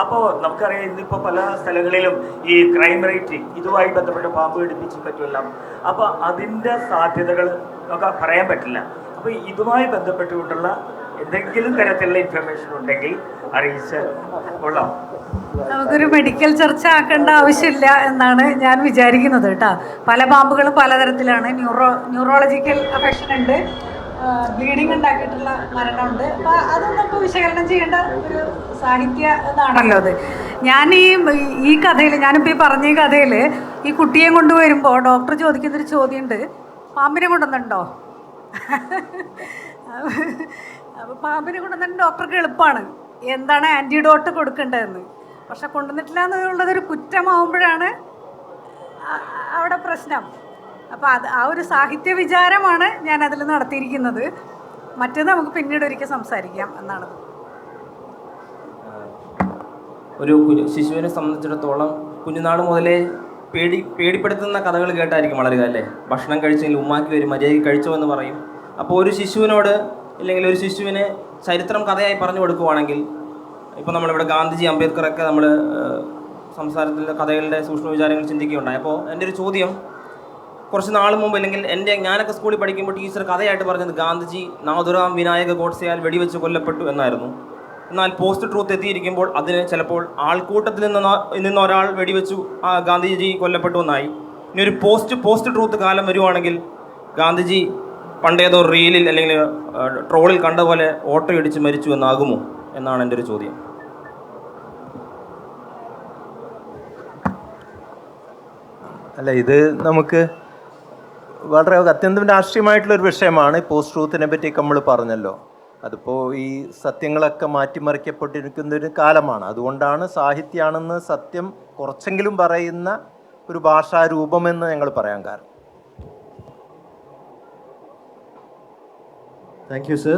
അപ്പോൾ നമുക്കറിയാം ഇന്നിപ്പോൾ പല സ്ഥലങ്ങളിലും ഈ ക്രൈം റേറ്റിംഗ് ഇതുമായി ബന്ധപ്പെട്ട് പാമ്പ് കടിപ്പിച്ചും പറ്റുമല്ല. അപ്പോൾ അതിൻ്റെ സാധ്യതകൾ നമുക്ക് പറയാൻ പറ്റില്ല. അപ്പോൾ ഇതുമായി ബന്ധപ്പെട്ടുകൊണ്ടുള്ള എന്തെങ്കിലും തരത്തിലുള്ള ഇൻഫർമേഷൻ ഉണ്ടെങ്കിൽ അറിയിച്ചാൽ കൊള്ളാം. നമുക്കൊരു മെഡിക്കൽ ചർച്ച ആക്കേണ്ട ആവശ്യമില്ല എന്നാണ് ഞാൻ വിചാരിക്കുന്നത് കേട്ടോ. പല പാമ്പുകളും പലതരത്തിലാണ്. ന്യൂറോളജിക്കൽ അഫക്ഷൻ ഉണ്ട്, ബ്ലീഡിങ് ഉണ്ടാക്കിയിട്ടുള്ള മരണമുണ്ട്. അപ്പോൾ അതൊന്നും ഇപ്പോൾ വിശകലനം ചെയ്യേണ്ട ഒരു സാഹിത്യ ഇതാണല്ലോ അത്. ഞാൻ ഈ കഥയിൽ, ഞാനിപ്പോൾ ഈ പറഞ്ഞ ഈ കഥയിൽ ഈ കുട്ടിയെ കൊണ്ടുവരുമ്പോൾ ഡോക്ടർ ചോദിക്കുന്നൊരു ചോദ്യമുണ്ട്, പാമ്പിനെ കൊണ്ടുവന്നിട്ടുണ്ടോ? അപ്പോൾ പാമ്പിനെ കൊണ്ടുവന്നിട്ട് ഡോക്ടർക്ക് എളുപ്പമാണ് എന്താണ് ആൻറ്റിഡോട്ട് കൊടുക്കേണ്ടതെന്ന്. പക്ഷെ കൊണ്ടുവന്നിട്ടില്ല എന്നുള്ളതൊരു കുറ്റമാവുമ്പോഴാണ് അവിടെ പ്രശ്നം. അപ്പോൾ ആ ഒരു സാഹിത്യ വിചാരമാണ് ഞാൻ അതിൽ നടത്തിയിരിക്കുന്നത്. മറ്റേത് നമുക്ക് പിന്നീട് ഒരിക്കൽ സംസാരിക്കാം എന്നാണ്. ഒരു ശിശുവിനെ സംബന്ധിച്ചിടത്തോളം കുഞ്ഞുനാൾ മുതലേ പേടിപ്പെടുത്തുന്ന കഥകൾ കേട്ടായിരിക്കും വളരുക അല്ലേ. ഭക്ഷണം കഴിച്ചെങ്കിൽ ഉമ്മാക്കി വരും, മര്യാദയ്ക്ക് കഴിച്ചോ എന്ന് പറയും. അപ്പോൾ ഒരു ശിശുവിനോട് ഇല്ലെങ്കിൽ ഒരു ശിശുവിന് ചരിത്രം കഥയായി പറഞ്ഞു കൊടുക്കുവാണെങ്കിൽ, ഇപ്പോൾ നമ്മളിവിടെ ഗാന്ധിജി, അംബേദ്കറൊക്കെ നമ്മൾ സംസാരത്തിൽ കഥകളുടെ സൂക്ഷ്മ വിചാരങ്ങൾ ചിന്തിക്കുകയുണ്ടായി. അപ്പോൾ എൻ്റെ ഒരു ചോദ്യം, കുറച്ച് നാൾ മുമ്പ് അല്ലെങ്കിൽ ഞാനൊക്കെ സ്കൂളിൽ പഠിക്കുമ്പോൾ ടീച്ചർ കഥയായിട്ട് പറഞ്ഞത് ഗാന്ധിജി നാഥുറാം വിനായക ഗോഡ്സെയാൽ വെടിവെച്ച് കൊല്ലപ്പെട്ടു എന്നായിരുന്നു. എന്നാൽ പോസ്റ്റ് ട്രൂത്ത് എത്തിയിരിക്കുമ്പോൾ അതിന് ചിലപ്പോൾ ആൾക്കൂട്ടത്തിൽ നിന്ന് ഒരാൾ വെടിവെച്ചു ഗാന്ധിജി കൊല്ലപ്പെട്ടു എന്നായി. ഇനി ഒരു പോസ്റ്റ് ട്രൂത്ത് കാലം വരുവാണെങ്കിൽ ഗാന്ധിജി പണ്ടേതോ റീലിൽ അല്ലെങ്കിൽ ട്രോളിൽ കണ്ട പോലെ ഓട്ടോ ഇടിച്ച് മരിച്ചു എന്നാകുമോ എന്നാണ് എൻ്റെ ഒരു ചോദ്യം. അല്ല, ഇത് നമുക്ക് വളരെ അത്യന്തം രാഷ്ട്രീയമായിട്ടുള്ളൊരു വിഷയമാണ്. പോസ്റ്റ് ട്രൂത്തിനെ പറ്റിയൊക്കെ നമ്മൾ പറഞ്ഞല്ലോ. അതിപ്പോൾ ഈ സത്യങ്ങളൊക്കെ മാറ്റിമറിക്കപ്പെട്ടിരിക്കുന്നൊരു കാലമാണ്. അതുകൊണ്ടാണ് സാഹിത്യമാണെന്ന് സത്യം കുറച്ചെങ്കിലും പറയുന്ന ഒരു ഭാഷാരൂപമെന്ന് ഞങ്ങൾ പറയാൻ കാരണം. Thank you, sir.